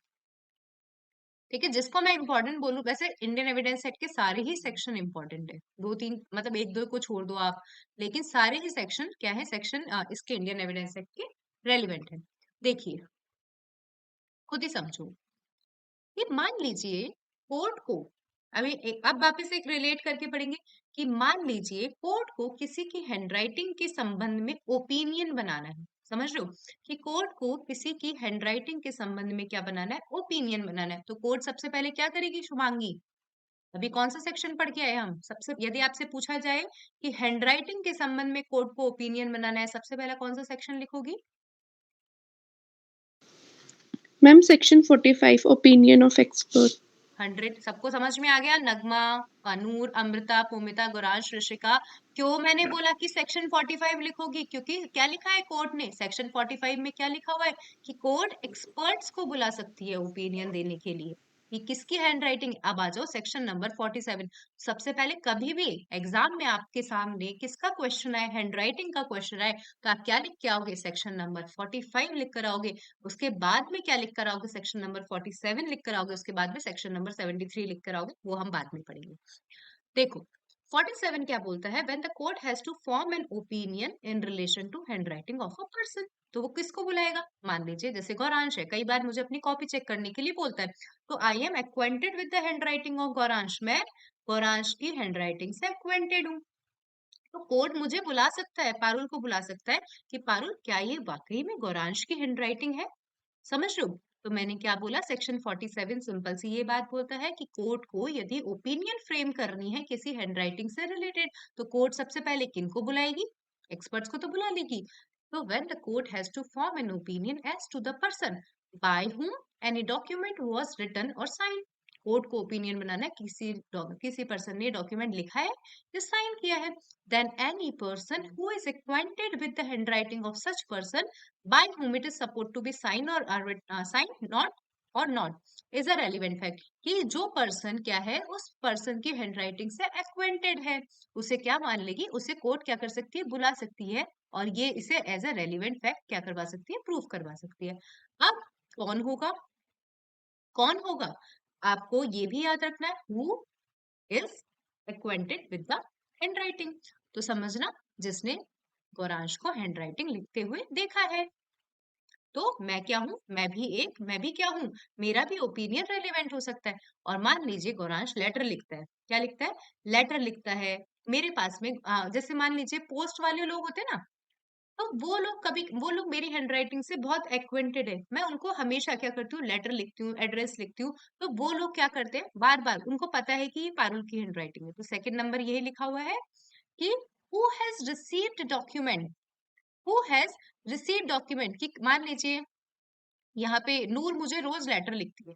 ठीक है, जिसको मैं इंपॉर्टेंट बोलूं, वैसे इंडियन एविडेंस एक्ट के सारे ही सेक्शन इंपॉर्टेंट है, दो तीन मतलब एक दो को छोड़ दो आप, लेकिन सारे ही सेक्शन क्या है, सेक्शन इसके इंडियन एविडेंस एक्ट के रेलिवेंट है. देखिए, खुद ही समझो. ये मान लीजिए कोर्ट को, अभी अब वापस एक रिलेट करके पढ़ेंगे, कि मान लीजिए कोर्ट को किसी की हैंडराइटिंग के संबंध में ओपिनियन बनाना है. समझ रहे हो, कि कोर्ट को किसी की हैंडराइटिंग के संबंध में क्या बनाना है, ओपिनियन बनाना है. तो कोर्ट सबसे पहले क्या करेगी शुभांगी, अभी कौन सा सेक्शन पढ़ के आए हम, सबसे यदि आपसे पूछा जाए कि हैंडराइटिंग के संबंध में कोर्ट को ओपिनियन बनाना है, सबसे पहला कौन सा सेक्शन लिखोगी? Ma'am section 45 opinion of expert. 100 सबको समझ में आ गया? नगमा, नूर, अमृता, पुमिता, गुरांश, ऋषिका, क्यों मैंने बोला कि सेक्शन 45 लिखोगी? क्योंकि क्या लिखा है कोर्ट ने, सेक्शन 45 में क्या लिखा हुआ है कि कोर्ट एक्सपर्ट्स को बुला सकती है ओपिनियन देने के लिए, कि किसकी हैंडराइटिंग. अब आ जाओ सेक्शन नंबर 47. सबसे पहले कभी भी एग्जाम में आपके सामने किसका क्वेश्चन आए, हैंडराइटिंग का क्वेश्चन आए, तो आप क्या लिख के आओगे, सेक्शन नंबर 45 लिख कर आओगे. उसके बाद में क्या लिख कर आओगे, सेक्शन नंबर 47 लिख कर आओगे. उसके बाद में सेक्शन नंबर 73 लिख कर आओगे, वो हम बाद में पढ़ेंगे. देखो 47 क्या बोलता है, when the court has to form an opinion in relation to handwriting of a person. तो वो किसको बुलाएगा, मान लीजिए जैसे गौरांश है, कई बार मुझे अपनी कॉपी चेक करने के लिए बोलता है, तो I am acquainted with the handwriting of Gauransh, मैं गौरांश की हैंडराइटिंग से एक्वेंटेड हूँ. तो कोर्ट मुझे बुला सकता है, पारुल को बुला सकता है कि पारुल क्या ये वाकई में गौरांश की हैंडराइटिंग है. समझ रहे हो, तो मैंने क्या बोला, सेक्शन 47 सिंपल सी ये बात बोलता है कि कोर्ट को यदि ओपिनियन फ्रेम करनी है किसी हैंडराइटिंग से रिलेटेड, तो कोर्ट सबसे पहले किनको बुलाएगी, एक्सपर्ट्स को तो बुला लेगी. तो when the court has to form an opinion as to the person by whom any document was written और साइन. कोर्ट को ओपिनियन बनाना है, किसी पर्सन ने डॉक्यूमेंट लिखा है या साइन किया है, then any person who is acquainted with the handwriting of such person by whom it is supposed to be signed or signed not or not is a relevant fact. कि जो person क्या है, उस person की handwriting से acquainted है, उसे क्या मान लेगी, उसे कोर्ट क्या कर सकती है, बुला सकती है, और ये इसे एज अ रेलिवेंट फैक्ट क्या करवा सकती है, प्रूफ करवा सकती है. अब कौन होगा, कौन होगा, आपको ये भी याद रखना है, who is acquainted with the handwriting. तो समझना, जिसने गौरांश को हैंडराइटिंग लिखते हुए देखा है. तो मैं क्या हूं, मैं भी क्या हूं, मेरा भी ओपिनियन रेलिवेंट हो सकता है. और मान लीजिए गौरांश लेटर लिखता है, क्या लिखता है, लेटर लिखता है मेरे पास में, जैसे मान लीजिए पोस्ट वाले लोग होते हैं ना, तो वो लोग मेरी हैंडराइटिंग से बहुत एक्वेंटेड है, मैं उनको हमेशा क्या करती हूँ, लेटर लिखती हूँ, एड्रेस लिखती हूँ, तो वो लोग क्या करते हैं, बार बार उनको पता है कि ये पारुल की हैंडराइटिंग है. तो सेकंड नंबर यही लिखा हुआ है कि who has received document, who has received document, कि मान लीजिए यहाँ पे नूर मुझे रोज लेटर लिखती है,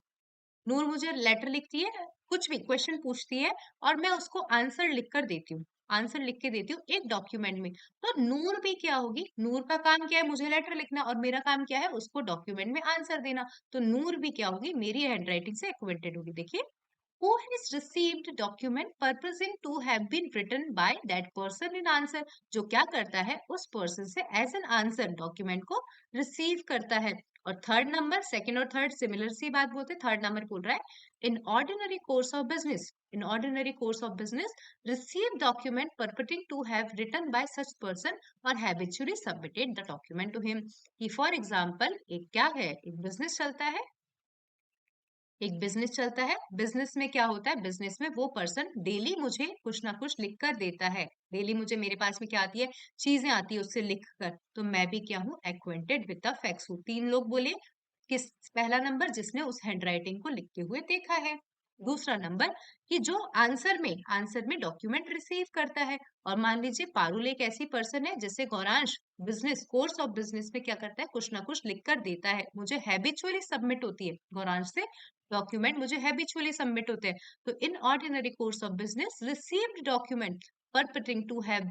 नूर मुझे लेटर लिखती है, कुछ भी क्वेश्चन पूछती है, और मैं उसको आंसर लिख कर देती हूँ, आंसर लिख के देती हूँ एक डॉक्यूमेंट में. तो नूर भी क्या होगी, नूर का काम क्या है, मुझे लेटर लिखना, और मेरा काम क्या है, उसको डॉक्यूमेंट में आंसर देना. तो नूर भी क्या होगी, मेरी हैंडराइटिंग से एक्वेंटेड होगी. देखिए who has received document purposing to have been written by that person in answer, जो क्या करता है उस person से as an answer document को receive करता है। और थर्ड नंबर, सेकंड और थर्ड सिमिलर सी बात बोलते हैं, थर्ड नंबर बोल रहा है इन ordinary course of business, in ordinary course of business receive document purporting to have written by such person or habitually submitted the document to him। कि for example एक क्या है, एक बिजनेस चलता है, एक बिजनेस चलता है, बिजनेस में क्या होता है, बिजनेस में वो पर्सन डेली मुझे कुछ ना कुछ लिख कर देता है, डेली मुझे मेरे पास में क्या आती है, चीजें आती है उससे लिख कर, तो मैं भी क्या हूँ, एक्वेंटेड विद द फैक्ट्स हूँ। तीन लोग बोले, किस, पहला नंबर जिसने उस हैंडराइटिंग को लिखते हुए देखा है, दूसरा नंबर कि जो आंसर में डॉक्यूमेंट रिसीव करता है। और मान लीजिए पारुल एक ऐसी पर्सन है जिससे Gauransh business course of business में क्या करता है, कुछ ना कुछ लिख कर देता है, मुझे हैबिचुअली सबमिट होती है, गौरांश से डॉक्यूमेंट मुझे हैबिचुअली सबमिट होते हैं। तो इन ordinary course of business received document purporting to have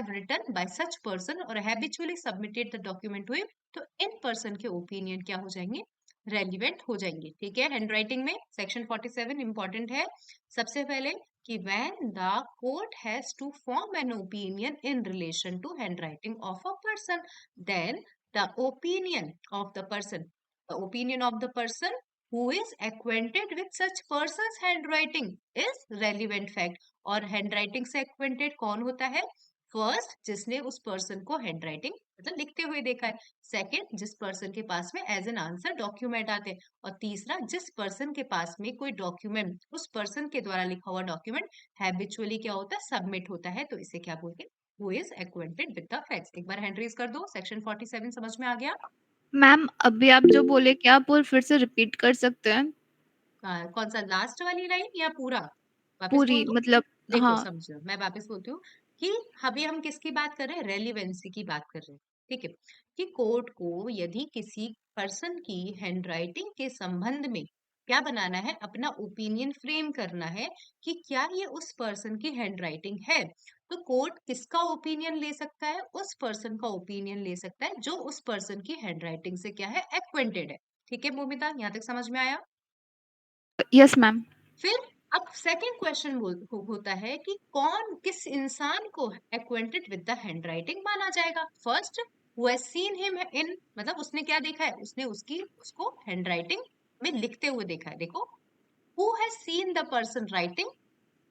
written by such person or habitually submitted the document to him, तो इन पर्सन के ओपिनियन क्या हो जाएंगे, रेलिवेंट हो जाएंगे। ठीक है, हैंडराइटिंग में सेक्शन 47 इंपॉर्टेंट है। सबसे पहले कि when the court has to form an opinion in relation to handwriting of a person, then the opinion of the person who is acquainted with such person's handwriting is relevant fact। और handwriting से acquainted कौन होता है, first जिसने उस person को handwriting मतलब लिखते हुए देखा है, सेकंड जिस पर्सन के पास में एज एन आंसर डॉक्यूमेंट आते हैं, और तीसरा जिस पर्सन के पास में कोई डॉक्यूमेंट, उस पर्सन के द्वारा लिखा हुआ डॉक्यूमेंट हैबिचुअली क्या होता है, सबमिट होता है, तो इसे क्या बोलते हैं, who is acquainted with the facts. एक बार हैंड रेज कर दो, सेक्शन 47 समझ में आ गया। मैम अभी आप जो बोले क्या आप वो फिर से रिपीट कर सकते हैं? कौन सा, लास्ट वाली लाइन या पूरा वापस पूरी बोल दो। मतलब देखो हाँ। समझो, मैं वापस बोलती हूँ कि अभी हम किसकी बात कर रहे हैं, रेलिवेंसी की बात कर रहे हैं। ठीक है, कि कोर्ट को यदि किसी पर्सन की हैंडराइटिंग के संबंध में क्या बनाना है, अपना ओपिनियन फ्रेम करना है कि क्या ये उस पर्सन की हैंडराइटिंग है, तो कोर्ट किसका ओपिनियन ले सकता है, उस पर्सन का ओपिनियन ले सकता है जो उस पर्सन की हैंडराइटिंग से क्या है, एक्वेंटेड है। ठीक है मोमिता, यहाँ तक समझ में आया। Yes ma'am. फिर अब सेकंड क्वेश्चन होता है कि कौन, किस इंसान को एक्वेंटेड विद द हैंडराइटिंग माना जाएगा। First who has seen him in, मतलब उसने क्या देखा है, उसने उसको हैंडराइटिंग में लिखते हुए देखा है। देखो, who has seen the person writing,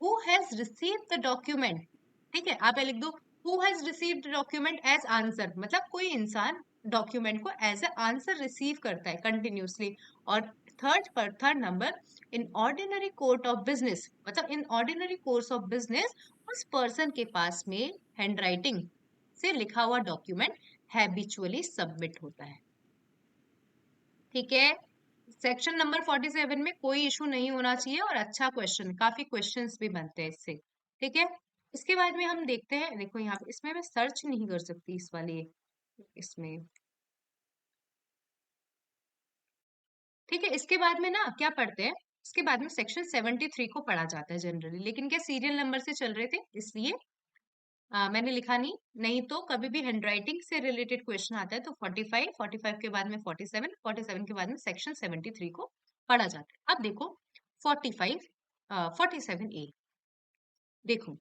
who has received the document. ठीक है, आप ये लिख दो, who has received document as answer, मतलब कोई इंसान डॉक्यूमेंट को एज ए आंसर रिसीव करता है कंटिन्यूसली। और third number, in ordinary court of business, मतलब in ordinary course of business उस पर्सन के पास में हैंडराइटिंग से लिखा हुआ डॉक्यूमेंट हैबिचुअली सबमिट होता है। ठीक है, सेक्शन नंबर 47 में कोई इशू नहीं होना चाहिए, और अच्छा क्वेश्चन, काफी क्वेश्चंस भी बनते हैं इससे। ठीक है, इसके बाद में हम देखते हैं, देखो यहाँ पे इसमें मैं सर्च नहीं कर सकती इस वाले इसमें। ठीक है, इसके बाद में ना क्या पढ़ते हैं, इसके बाद में सेक्शन 73 को पढ़ा जाता है जनरली, लेकिन क्या सीरियल नंबर से चल रहे थे इसलिए मैंने लिखा नहीं, नहीं तो कभी भी हैंडराइटिंग से रिलेटेड क्वेश्चन आता है तो 45 के बाद में 47 के बाद में सेक्शन 73 को पढ़ा जाता है। अब देखो 47A, देखो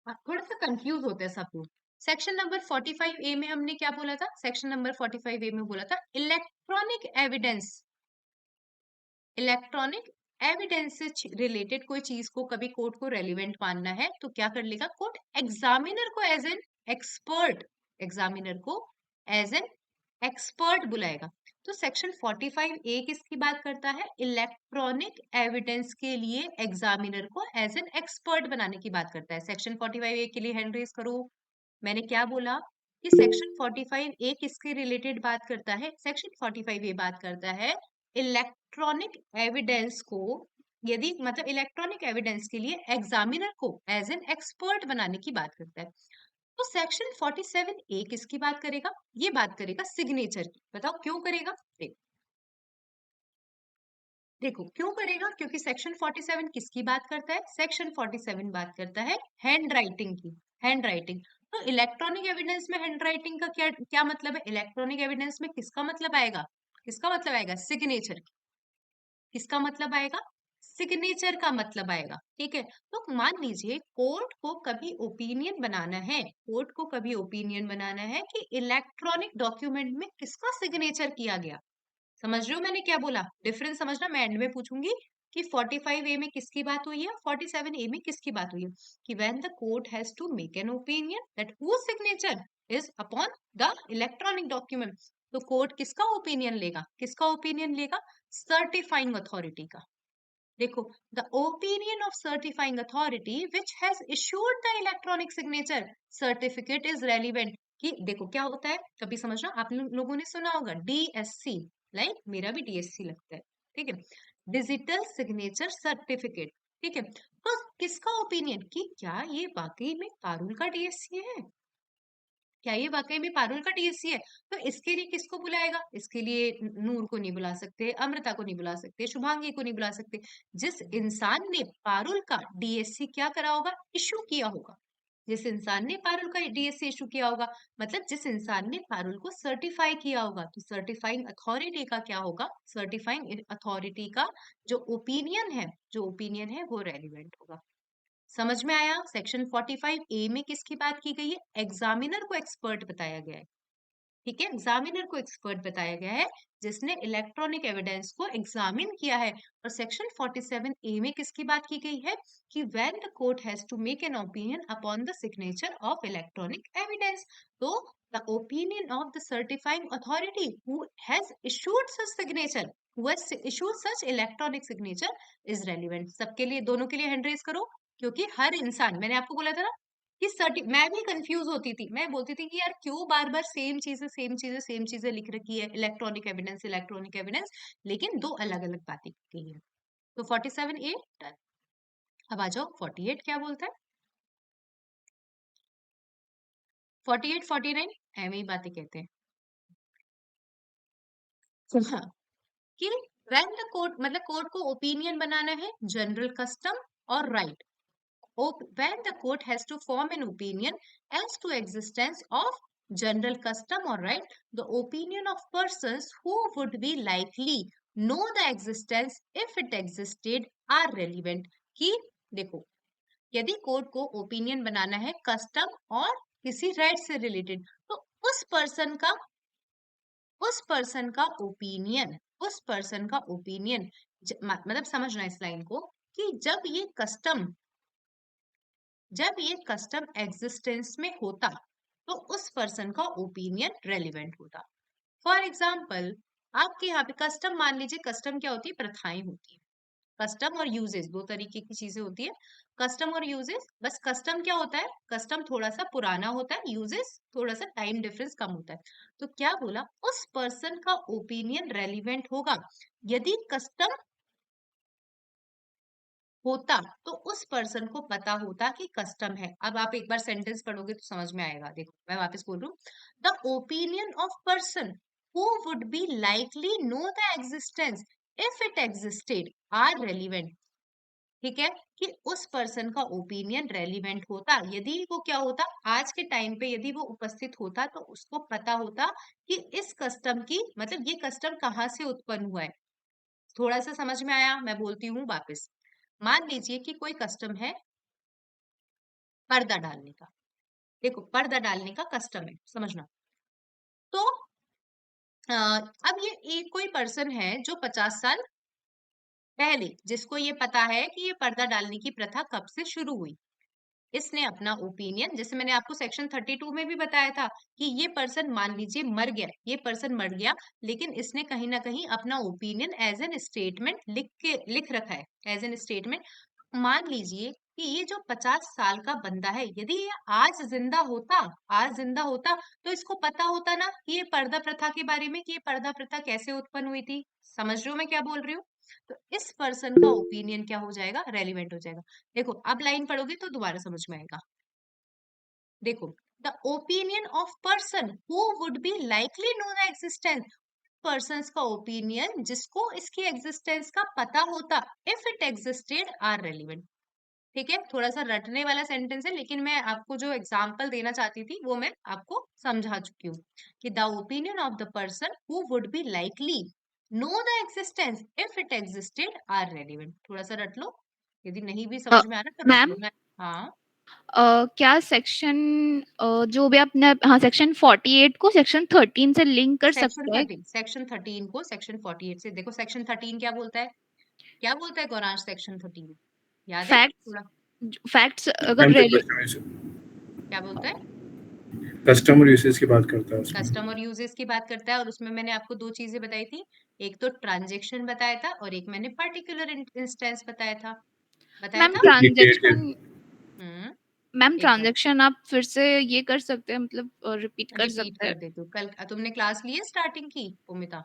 थोड़ा सा कंफ्यूज होता है सब लोग। सेक्शन नंबर 45A में हमने क्या बोला था, सेक्शन नंबर 45A में बोला था इलेक्ट्रॉनिक एविडेंस, इलेक्ट्रॉनिक एविडेंस से रिलेटेड कोई चीज को कभी कोर्ट को रेलिवेंट मानना है तो क्या कर लेगा कोर्ट, एग्जामिनर को एज एन एक्सपर्ट, एग्जामिनर को एज एन एक्सपर्ट बुलाएगा। तो सेक्शन 45A किसकी बात करता है, इलेक्ट्रॉनिक एविडेंस के लिए एग्जामिनर को एज एन एक्सपर्ट बनाने की बात करता है। सेक्शन 45A के लिए हैंड रेज करो। मैंने क्या बोला कि सेक्शन 45A किसके रिलेटेड बात करता है, सेक्शन 45A बात करता है इलेक्ट्रॉनिक एविडेंस को, यदि मतलब इलेक्ट्रॉनिक एविडेंस के लिए एग्जामिनर को एज एन एक्सपर्ट बनाने की बात करता है। तो सेक्शन 47A किसकी बात करेगा, ये बात करेगा सिग्नेचर की। बताओ क्यों करेगा, देखो क्यों करेगा, क्योंकि सेक्शन 47 किसकी बात करता है, सेक्शन 47 बात करता है हैंड राइटिंग की, हैंड राइटिंग। तो इलेक्ट्रॉनिक एविडेंस में हैंड राइटिंग का क्या क्या मतलब है, इलेक्ट्रॉनिक एविडेंस में किसका मतलब आएगा, किसका मतलब आएगा, सिग्नेचर, किसका मतलब आएगा, सिग्नेचर का मतलब आएगा, ठीक है। तो मान लीजिए कोर्ट को कभी ओपिनियन बनाना है, कोर्ट को कभी ओपिनियन बनाना है कि इलेक्ट्रॉनिक डॉक्यूमेंट में किसका सिग्नेचर किया गया। समझ रहे हो मैंने क्या बोला? डिफरेंस समझना, मैं एंड में पूछूंगी कि 45A में किसकी बात हुई है, 47A में किसकी बात हुई है। कि when the court has to make an opinion that whose signature is upon the electronic document, तो कोर्ट किसका ओपिनियन लेगा, किसका ओपिनियन लेगा, सर्टिफाइंग अथॉरिटी का। देखो, the opinion of certifying authority which has issued the electronic signature certificate is relevant. कि देखो क्या होता है, कभी समझना, आप लोगों ने सुना होगा डीएससी, लाइक मेरा भी डीएससी लगता है, ठीक है, डिजिटल सिग्नेचर सर्टिफिकेट, ठीक है। तो किसका ओपिनियन कि क्या ये वाकई में पारुल का डीएससी है, क्या ये वाकई में पारुल का डीएससी है। तो इसके लिए किसको बुलाएगा, इसके लिए नूर को नहीं बुला सकते, अमृता को नहीं बुला सकते, शुभांगी को नहीं बुला सकते। जिस इंसान ने पारुल का डीएससी क्या करा होगा, इशू किया होगा, जिस इंसान ने पारुल का डीएससी इशू किया होगा, मतलब जिस इंसान ने पारुल को सर्टिफाई किया होगा, तो सर्टिफाइंग अथॉरिटी का क्या होगा, सर्टिफाइंग अथॉरिटी का जो ओपिनियन है, जो ओपिनियन है वो रेलिवेंट होगा। समझ में आया? सेक्शन 45A में किसकी बात की गई है, एग्जामिनर को एक्सपर्ट बताया गया है, ठीक है, एग्जामिनर को एक्सपर्ट बताया गया है जिसने इलेक्ट्रॉनिक एविडेंस को एग्जामिन किया है। और सेक्शन 47A में किसकी बात की गई है कि when the court has to make an opinion upon the signature of electronic evidence, तो the opinion of the certifying authority who has issued such signature, who has issued such electronic signature is relevant. सबके लिए, दोनों के लिए hand raise करो, क्योंकि हर इंसान, मैंने आपको बोला था ना कि मैं भी कंफ्यूज होती थी, मैं बोलती थी कि यार क्यों बार बार सेम चीजें सेम चीजें सेम चीजें लिख रखी है, इलेक्ट्रॉनिक एविडेंस इलेक्ट्रॉनिक एविडेंस, लेकिन दो अलग अलग बातें की गई है। तो 47A डन। अब आ जाओ 48 क्या बोलता है, 48 49 एवं ही बातें कहते हैं। हाँ, कि व्हेन द कोर्ट, मतलब कोर्ट को ओपिनियन बनाना है जनरल कस्टम और right, when the court has to form an opinion as to existence of general custom or right, the opinion of persons who would be likely know the existence if it existed are relevant। कि देखो, यदि court को opinion बनाना है custom और किसी right से related, तो उस पर्सन का ओपिनियन मतलब समझना इस लाइन को, कि जब ये कस्टम एग्जिस्टेंस में होता तो उस पर्सन का ओपिनियन रेलिवेंट होता। फॉर एग्जाम्पल, आपके यहाँ पे कस्टम, मान लीजिए कस्टम क्या होती है, प्रथाएं होती है। कस्टम और यूजेस दो तरीके की चीजें होती है, कस्टम और यूजेस। बस कस्टम क्या होता है, कस्टम थोड़ा सा पुराना होता है, यूजेस थोड़ा सा टाइम डिफरेंस कम होता है। तो क्या बोला, उस पर्सन का ओपिनियन रेलिवेंट होगा यदि कस्टम होता तो उस पर्सन को पता होता कि कस्टम है। अब आप एक बार सेंटेंस पढ़ोगे तो समझ में आएगा। देखो मैं वापस बोल रहा हूँ, the opinion of person who would be likely know the existence if it existed are relevant. ठीक है, कि उस पर्सन का ओपिनियन रेलिवेंट होता यदि वो क्या होता, आज के टाइम पे यदि वो उपस्थित होता तो उसको पता होता कि इस कस्टम की, मतलब ये कस्टम कहाँ से उत्पन्न हुआ है। थोड़ा सा समझ में आया? मैं बोलती हूँ वापस। मान लीजिए कि कोई कस्टम है पर्दा डालने का, देखो पर्दा डालने का कस्टम है, समझना। तो अब ये एक कोई पर्सन है जो 50 साल पहले, जिसको ये पता है कि ये पर्दा डालने की प्रथा कब से शुरू हुई, इसने अपना ओपिनियन, जैसे मैंने आपको सेक्शन 32 में भी बताया था कि ये पर्सन मान लीजिए मर गया, ये पर्सन मर गया, लेकिन इसने कहीं ना कहीं अपना ओपिनियन एज एन स्टेटमेंट लिख रखा है, एज एन स्टेटमेंट। मान लीजिए कि ये जो 50 साल का बंदा है, यदि ये आज जिंदा होता तो इसको पता होता ना कि ये पर्दा प्रथा के बारे में, कि ये पर्दा प्रथा कैसे उत्पन्न हुई थी। समझ रहे हो मैं क्या बोल रही हूँ? तो इस पर्सन का ओपिनियन क्या हो जाएगा, रेलिवेंट हो जाएगा। देखो अब लाइन पढ़ोगे तो दोबारा समझ में आएगा। देखो, the opinion of person who would be likely know the existence, person का ओपिनियन जिसको इसकी एग्जिस्टेंस का पता होता if it existed are relevant. ठीक है, थोड़ा सा रटने वाला सेंटेंस है, लेकिन मैं आपको जो एग्जाम्पल देना चाहती थी वो मैं आपको समझा चुकी हूँ कि the opinion of the person who would be likely know the existence if it existed are relevant. थोड़ा सा रट लो, यदि नहीं भी अ, समझ में आ रहा तो रट लो। मैम मैं हाँ क्या सेक्शन जो भी आपने, हाँ, सेक्शन 48 को सेक्शन 13 से लिंक कर सकते हैं? सेक्शन 13 को सेक्शन 48 से, देखो सेक्शन 13 क्या बोलता है, क्या बोलता है गौरांश सेक्शन 13, याद है फैक्ट्स, थोड़ा? फैक्ट्स अगर मैम जो रेली क्या बोलता है? कस्टमर यूसेज की बात करता है उसमें। कस्टमर यूजेस की बात करता है, और उसमें मैंने आपको दो चीजें बताई थी, एक तो ट्रांजेक्शन बताया था और एक मैंने पर्टिकुलर इंस्टेंस बताया था, बताया मैम था। डुप्लीकेट के ट्रांजैक्शन, हम्म मैम एक बार ट्रांजैक्शन आप फिर से ये कर सकते हैं, मतलब रिपीट कर रिपीट सकते हैं? कर देती हूँ। कल तुमने क्लास ली है स्टार्टिंग की पुमिता?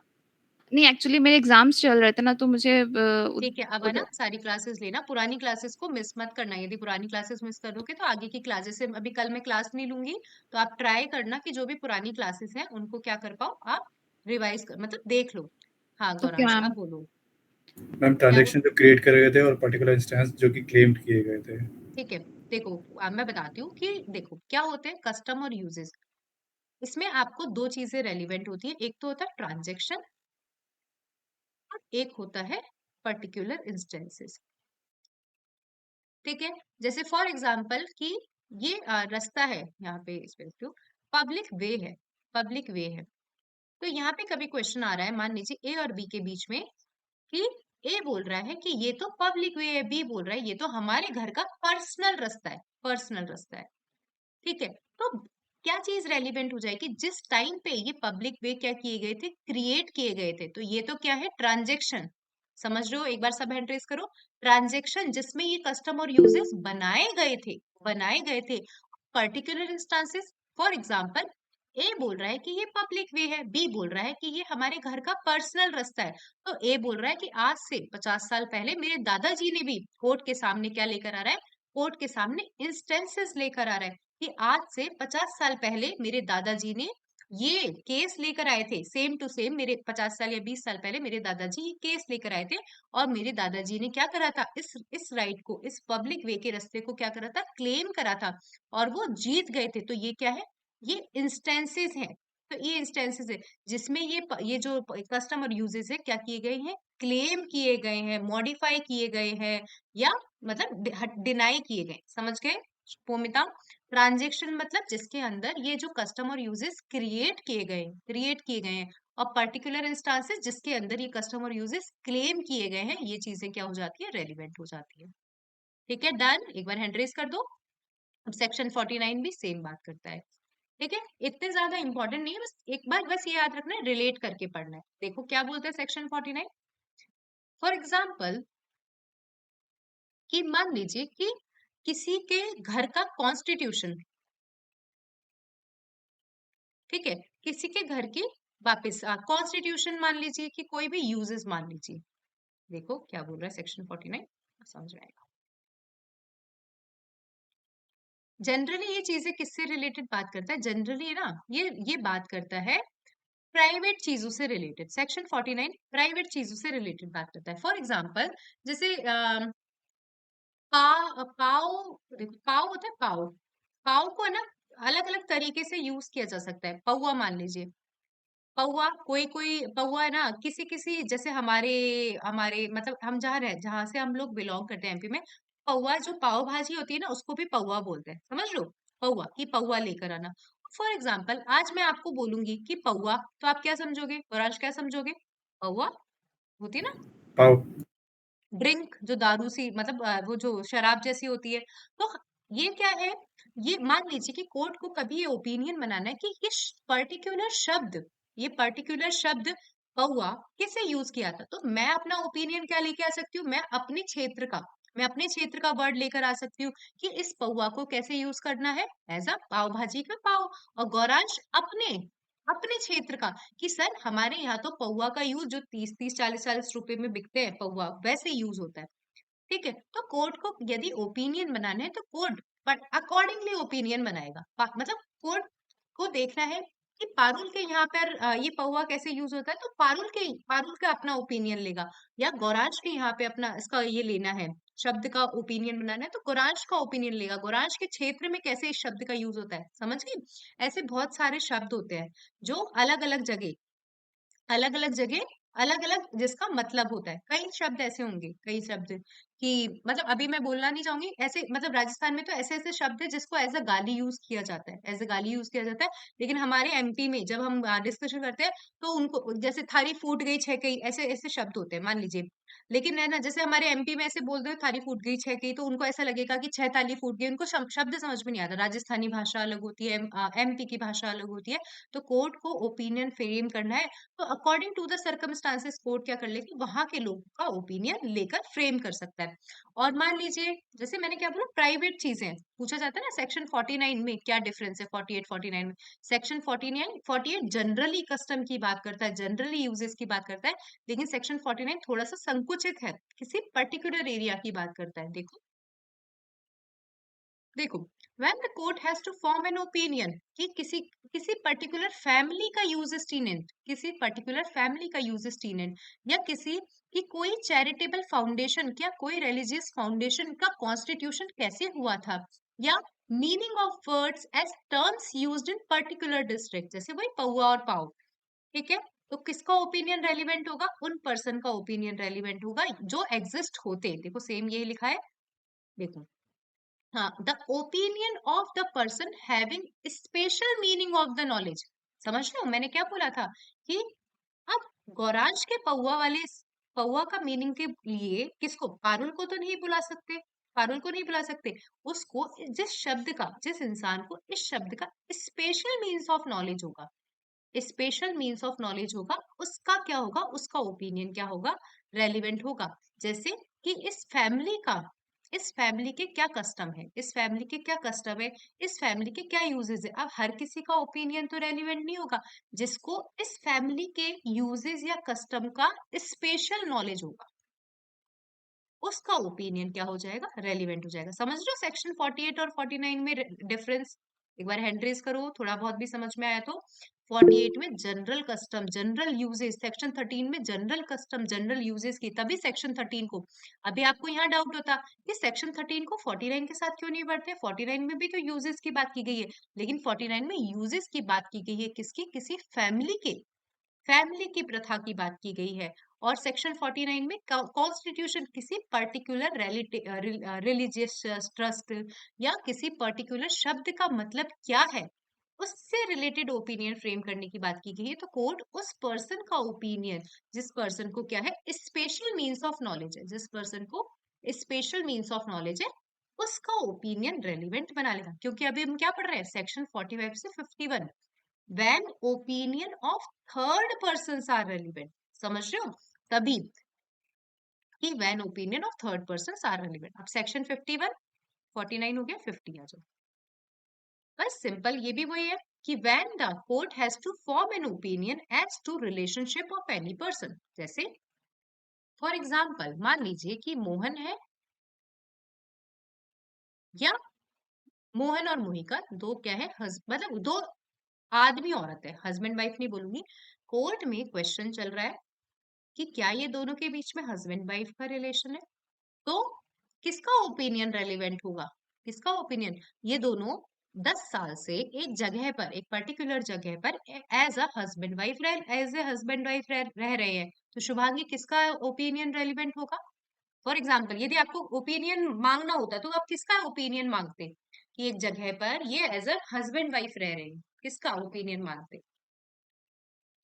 नहीं, एक्चुअली मेरे एग्जाम्स चल रहे थे ना, तो मुझे ठीक है, अब है ना सारी क्लासेस लेना, पुरानी क्लासेस को मिस मत करना। यदि पुरानी क्लासेस मिस करोगे तो आगे की क्लासेस से, अभी कल मैं क्लास नहीं लूंगी, तो आप ट्राई करना कि जो भी पुरानी क्लासेस हैं उनको क्या कर पाओ आप, रिवाइज कर, मतलब देख लो। हाँ ओके गौरांश मैम। अब बोलो। मैम क्या बोल ट्रांजैक्शन जो क्रिएट करे गए थे और पर्टिकुलर इंस्टेंस जो कि क्लेम किए गए थे। ठीक है, देखो अब मैं बताती हूँ कि देखो क्या होते हैं कस्टम और यूजेस। इसमें आपको दो चीजें रेलिवेंट होती है, एक तो होता है ट्रांजेक्शन और एक होता है पर्टिकुलर इंस्टेंसेस। ठीक है, जैसे फॉर एग्जाम्पल कि ये रास्ता है, यहाँ पे इस पे पब्लिक वे है, पब्लिक वे है। तो यहाँ पे कभी क्वेश्चन आ रहा है, मान लीजिए ए और बी के बीच में, कि ए बोल रहा है कि ये तो पब्लिक वे है, बी बोल रहा है ये तो हमारे घर का पर्सनल रास्ता है, पर्सनल रास्ता है। ठीक है, तो क्या चीज रेलिवेंट हो जाएगी, जिस टाइम पे ये पब्लिक वे क्या किए गए थे, क्रिएट किए गए थे, तो ये तो क्या है ट्रांजेक्शन। समझ रहे हो, एक बार सब हैंड रेज करो। ट्रांजेक्शन जिसमें ये कस्टम और यूजेस बनाए गए थे, बनाए गए थे। पर्टिकुलर इंस्टांसेस, फॉर एग्जाम्पल ए बोल रहा है कि ये पब्लिक वे है, बी बोल रहा है कि ये हमारे घर का पर्सनल रास्ता है। तो ए बोल रहा है कि आज से 50 साल पहले मेरे दादाजी ने भी कोर्ट के सामने क्या लेकर आ रहा है, कोर्ट के सामने इंस्टेंसेस लेकर आ रहा है कि आज से 50 साल पहले मेरे दादाजी ने ये केस लेकर आए थे, सेम टू सेम मेरे 50 साल या 20 साल पहले मेरे दादाजी ये केस लेकर आए थे, और मेरे दादाजी ने क्या करा था, इस राइट को, इस पब्लिक वे के रास्ते को क्या करा था, क्लेम करा था, और वो जीत गए थे। तो ये क्या है, ये इंस्टेंसेस हैं। तो ये इंस्टेंसेस है जिसमें ये जो कस्टमर यूजेस है क्या किए गए हैं, क्लेम किए गए हैं, मॉडिफाई किए गए हैं, या मतलब डिनाई किए गए। समझ गए पोमिता? ट्रांजेक्शन मतलब जिसके अंदर ये जो कस्टमर यूजेस क्रिएट किए गए हैं, और पर्टिकुलर इंस्टांसेस जिसके अंदर ये कस्टमर यूजेस क्लेम किए गए हैं, ये चीजें क्या हो जाती है, रेलिवेंट हो जाती है। ठीक है, डन। एक बार हैंड रेज कर दो। अब सेक्शन 49 भी सेम बात करता है। ठीक है, इतने ज्यादा इंपॉर्टेंट नहीं है, बस एक बार बस ये याद रखना है, रिलेट करके पढ़ना है। देखो क्या बोलता है सेक्शन 49। फॉर एग्जाम्पल कि मान लीजिए कि किसी के घर का कॉन्स्टिट्यूशन, ठीक है, किसी के घर की वापस कॉन्स्टिट्यूशन मान लीजिए, कि कोई भी यूजेस मान लीजिए। देखो क्या बोल रहा है सेक्शन 49, समझ में आएगा। जनरली ये चीजें किससे रिलेटेड बात करता है, जनरली ना ये बात करता है प्राइवेट चीजों से रिलेटेड। सेक्शन 49 प्राइवेट चीजों से रिलेटेड बात करता है। फॉर एग्जाम्पल जैसे पाव, देखो पाव होता है, पाव, पाव को है ना अलग अलग तरीके से यूज किया जा सकता है। पौवा मान लीजिए, पौवा, कोई कोई पौवा है ना, किसी किसी, जैसे हमारे हमारे मतलब हम जहाँ से हम लोग बिलोंग करते हैं एमपी में, पौवा जो पाव भाजी होती है ना उसको भी पौवा बोलते हैं, समझ लो। पौवा की पौवा लेकर आना। फॉर एग्जाम्पल आज मैं आपको बोलूंगी कि पौवा, तो आप क्या समझोगे और आज क्या समझोगे, पौवा होती है ना पाव। ड्रिंक, जो दारू सी, मतलब वो जो शराब जैसी होती है। तो ये क्या है, ये मान लीजिए कि कोर्ट को कभी ये ओपिनियन बनाना है कि ये पर्टिकुलर शब्द, ये पर्टिकुलर शब्द पौआ किसे यूज किया था, तो मैं अपना ओपिनियन क्या लेके आ सकती हूँ, मैं अपने क्षेत्र का, मैं अपने क्षेत्र का वर्ड लेकर आ सकती हूँ कि इस पौआ को कैसे यूज करना है, एज अ पाव भाजी का पाव। और गौरांश अपने अपने क्षेत्र का, कि सर हमारे यहाँ तो पौवा का यूज जो 30-30 40-40 रुपए में बिकते हैं पौवा, वैसे यूज होता है। ठीक है, तो कोर्ट को यदि ओपिनियन बनाना है तो कोर्ट बट अकॉर्डिंगली ओपिनियन बनाएगा। मतलब कोर्ट को देखना है कि पारुल के यहाँ पर ये पौवा कैसे यूज होता है, तो पारुल का अपना ओपिनियन लेगा, या गौरांश के यहाँ पे अपना इसका ये लेना है, शब्द का ओपिनियन बनाना है, तो गौरांश का ओपिनियन लेगा, गौरांश के क्षेत्र में कैसे इस शब्द का यूज होता है, समझ गई? ऐसे बहुत सारे शब्द होते हैं जो अलग अलग जगह अलग अलग जिसका मतलब होता है। कई शब्द ऐसे होंगे, कई शब्द कि मतलब अभी मैं बोलना नहीं चाहूंगी ऐसे, मतलब राजस्थान में तो ऐसे ऐसे शब्द है जिसको एज अ गाली यूज किया जाता है, एज अ गाली यूज किया जाता है। लेकिन हमारे एमपी में जब हम डिस्कशन करते हैं तो उनको जैसे थाली फूट गई छह कई, ऐसे ऐसे शब्द होते हैं मान लीजिए। लेकिन है ना, जैसे हमारे एमपी में ऐसे बोल दो थाली फूट गई छह कई, तो उनको ऐसा लगेगा कि छह थाली फूट गई, उनको शब्द समझ में नहीं आता। राजस्थानी भाषा अलग होती है, एमपी की भाषा अलग होती है। तो कोर्ट को ओपिनियन फ्रेम करना है, तो according to the circumstances court क्या कर लेगी, वहां के लोगों का ओपिनियन लेकर फ्रेम कर सकता है। और मान लीजिए जैसे मैंने क्या बोला, प्राइवेट चीजें पूछा जाता है ना सेक्शन 49 में, क्या डिफरेंस है 48 49 में। सेक्शन 49 48 जनरली कस्टम की बात करता है, जनरली यूजेस की बात करता है। लेकिन सेक्शन 49 थोड़ा सा संकुचित है, किसी पर्टिकुलर एरिया की बात करता है। देखो देखो, when the court has to form an opinion कि किसी किसी पर्टिकुलर फैमिली का यूजेस टीनेंट, किसी पर्टिकुलर फैमिली का यूजेस टीनेंट, या किसी की कोई चैरिटेबल फाउंडेशन, क्या कोई रिलीजियस फाउंडेशन का कॉन्स्टिट्यूशन कैसे हुआ था, या meaning of words as terms used in particular district, जैसे वही पौआ और पाव। ठीक है, तो किसका ओपिनियन रेलिवेंट होगा, उन पर्सन का ओपिनियन रेलिवेंट होगा जो एग्जिस्ट होते। देखो सेम यही लिखा है, देखो हाँ, the opinion of the person having special meaning of the knowledge. समझ रहे हो मैंने क्या बोला था कि अब गौरांश के पौआ वाले पौआ का मीनिंग के लिए किसको, पारुल को तो नहीं बुला सकते, पारुल को नहीं बुला सकते। उसको जिस शब्द का, जिस इंसान को इस शब्द का स्पेशल मीन्स ऑफ नॉलेज होगा, स्पेशल मीन्स ऑफ नॉलेज होगा, उसका क्या होगा, उसका ओपिनियन क्या होगा, रेलिवेंट होगा। जैसे कि इस फैमिली के क्या कस्टम है, इस फैमिली के क्या कस्टम है, इस फैमिली के क्या यूजेस है। अब हर किसी का ओपिनियन तो रेलिवेंट नहीं होगा, जिसको इस फैमिली के यूजेस या कस्टम का स्पेशल नॉलेज होगा, उसका ओपिनियन क्या हो जाएगा, रेलिवेंट हो जाएगा। समझ रहे हो सेक्शन 48 और 49 में डिफरेंस। एक बार हैंड रेज करो, थोड़ा बहुत भी समझ में आया तो। 48 में general custom, general uses, section 13 में जनरल कस्टम, जनरल यूजेस की, तभी सेक्शन 13 को। अभी आपको यहाँ डाउट होता कि सेक्शन 13 को 49 के साथ क्यों नहीं बढ़ते, 49 में भी तो यूजेस की बात की गई है। लेकिन 49 में यूजेस की बात की गई है किसकी, किसी फैमिली के, फैमिली की प्रथा की बात की गई है। और सेक्शन 49 में कॉन्स्टिट्यूशन किसी पर्टिकुलर रिलीजियस ट्रस्ट या किसी पर्टिकुलर शब्द का मतलब क्या है, उससे रिलेटेड ओपिनियन फ्रेम करने की बात की गई है। तो कोर्ट उस पर्सन का ओपिनियन, जिस पर्सन को क्या है, स्पेशल मीन्स ऑफ नॉलेज है, जिस पर्सन को स्पेशल मीन्स ऑफ नॉलेज है, उसका ओपिनियन रेलिवेंट बना लेगा। क्योंकि अभी हम क्या पढ़ रहे हैं, सेक्शन 45 से 51, when opinion of third persons are relevant। समझ रहे हो, तभी कि when opinion of third persons are relevant। अब सेक्शन 51 49 हो गया, 50 आ जाओ। बस सिंपल ये भी वही है कि when the court has to form an opinion as to relationship of any person। जैसे फॉर एग्जाम्पल मान लीजिए कि मोहन है, या मोहन और मोहिका दो क्या है, मतलब दो आदमी औरत है, हस्बैंड वाइफ नहीं बोलूंगी। कोर्ट में क्वेश्चन चल रहा है कि क्या ये दोनों के बीच में हस्बैंड वाइफ का रिलेशन है। तो किसका ओपिनियन रेलिवेंट होगा, किसका ओपिनियन, ये दोनों 10 साल से एक जगह पर, एक पर्टिकुलर जगह पर एज अ हस्बैंड वाइफ रह रहे हैं। तो शुभांगी किसका ओपिनियन रेलिवेंट होगा। फॉर एग्जाम्पल यदि आपको ओपिनियन मांगना होता तो आप किसका ओपिनियन मांगते, कि एक जगह पर ये एज अ हस्बैंड वाइफ रह रहे हैं, किसका ओपिनियन मांगते,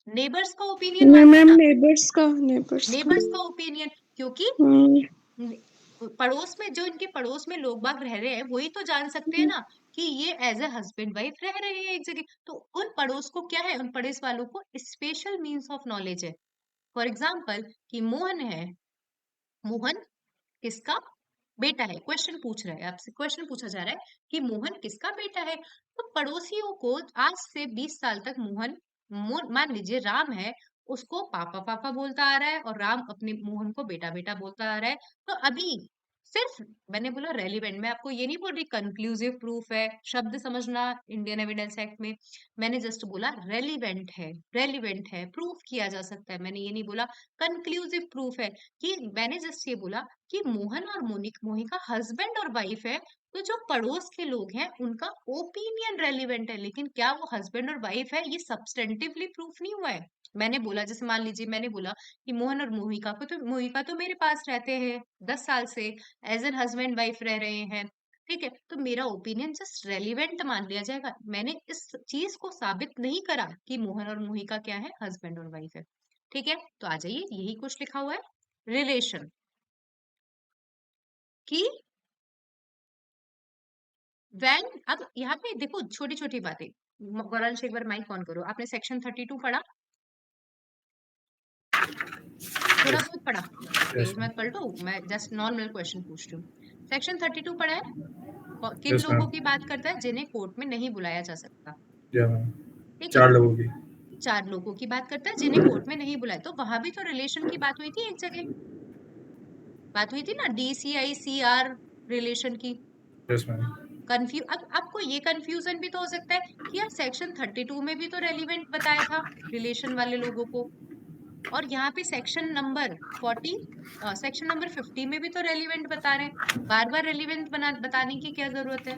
नेबर्स का ओपिनियन मांगते मैम ना, नेबर्स का नेबर्स का ओपिनियन। क्योंकि हम्म, पड़ोस में, जो इनके पड़ोस में लोग बाग रह रहे हैं, वही तो जान सकते हैं ना कि ये एज ए हस्बैंड वाइफ रह रहे हैं एक जगह। तो उन पड़ोस को क्या है, उन पड़ोस वालों को स्पेशल मीन्स ऑफ नॉलेज है। फॉर एग्जाम्पल कि मोहन है, मोहन किसका बेटा है, क्वेश्चन पूछ रहा है आपसे, क्वेश्चन पूछा जा रहा है कि मोहन किसका बेटा है। तो पड़ोसियों को आज से 20 साल तक मोहन, मान लीजिए राम है, उसको पापा पापा बोलता आ रहा है, और राम अपने मोहन को बेटा बेटा बोलता आ रहा है। तो अभी सिर्फ मैंने बोला रेलिवेंट, मैं आपको ये नहीं बोल रही कंक्लूसिव प्रूफ है, शब्द समझना इंडियन एविडेंस एक्ट में। मैंने जस्ट बोला रेलिवेंट है, रेलिवेंट है, प्रूफ किया जा सकता है। मैंने ये नहीं बोला कंक्लूसिव प्रूफ है, कि मैंने जस्ट ये बोला कि मोहन और मोहिका हस्बैंड और वाइफ है। तो जो पड़ोस के लोग हैं उनका ओपिनियन रेलिवेंट है, लेकिन क्या वो हस्बैंड और वाइफ है, ये सब्सटेंटिवली प्रूफ नहीं हुआ है। मैंने बोला, जैसे मान लीजिए मैंने बोला कि मोहन और मोहिका तो मेरे पास रहते हैं 10 साल से, एज एन हस्बैंड वाइफ रह रहे हैं, ठीक है, तो मेरा ओपिनियन जस्ट रेलिवेंट मान लिया जाएगा। मैंने इस चीज को साबित नहीं करा कि मोहन और मोहिका क्या है, हस्बैंड और वाइफ है। ठीक है, तो आ जाइए, यही कुछ लिखा हुआ है, रिलेशन की वैन। अब यहाँ पे देखो छोटी छोटी बातें। गौरांश एक बार माइक ऑन करो। आपने सेक्शन 32 पढ़ा? थोड़ा यस बहुत पढ़ा? यस पेज मत पलटो, मैं जस्ट नॉर्मल क्वेश्चन पूछ रही हूँ। सेक्शन 32 पढ़ा है? किन यस लोगों मैम की बात करता है? जिन्हें कोर्ट में नहीं बुलाया जा सकता। या मैम ठीक है, 4 लोगों की 4 लोगों की बात करता है जिन्हें कोर्ट में नहीं बुलाया। तो वहां भी तो रिलेशन की बात हुई थी, एक जगह बात हुई थी ना, DCI CR रिलेशन की। यस मैम अब आपको ये कंफ्यूजन भी तो हो सकता है कि यार सेक्शन 32 में भी तो रेलिवेंट बताया था रिलेशन वाले लोगों को, और यहाँ पे सेक्शन नंबर 50 में भी तो रेलिवेंट बता रहे हैं। बार बार रेलिवेंट बताने की क्या जरूरत है?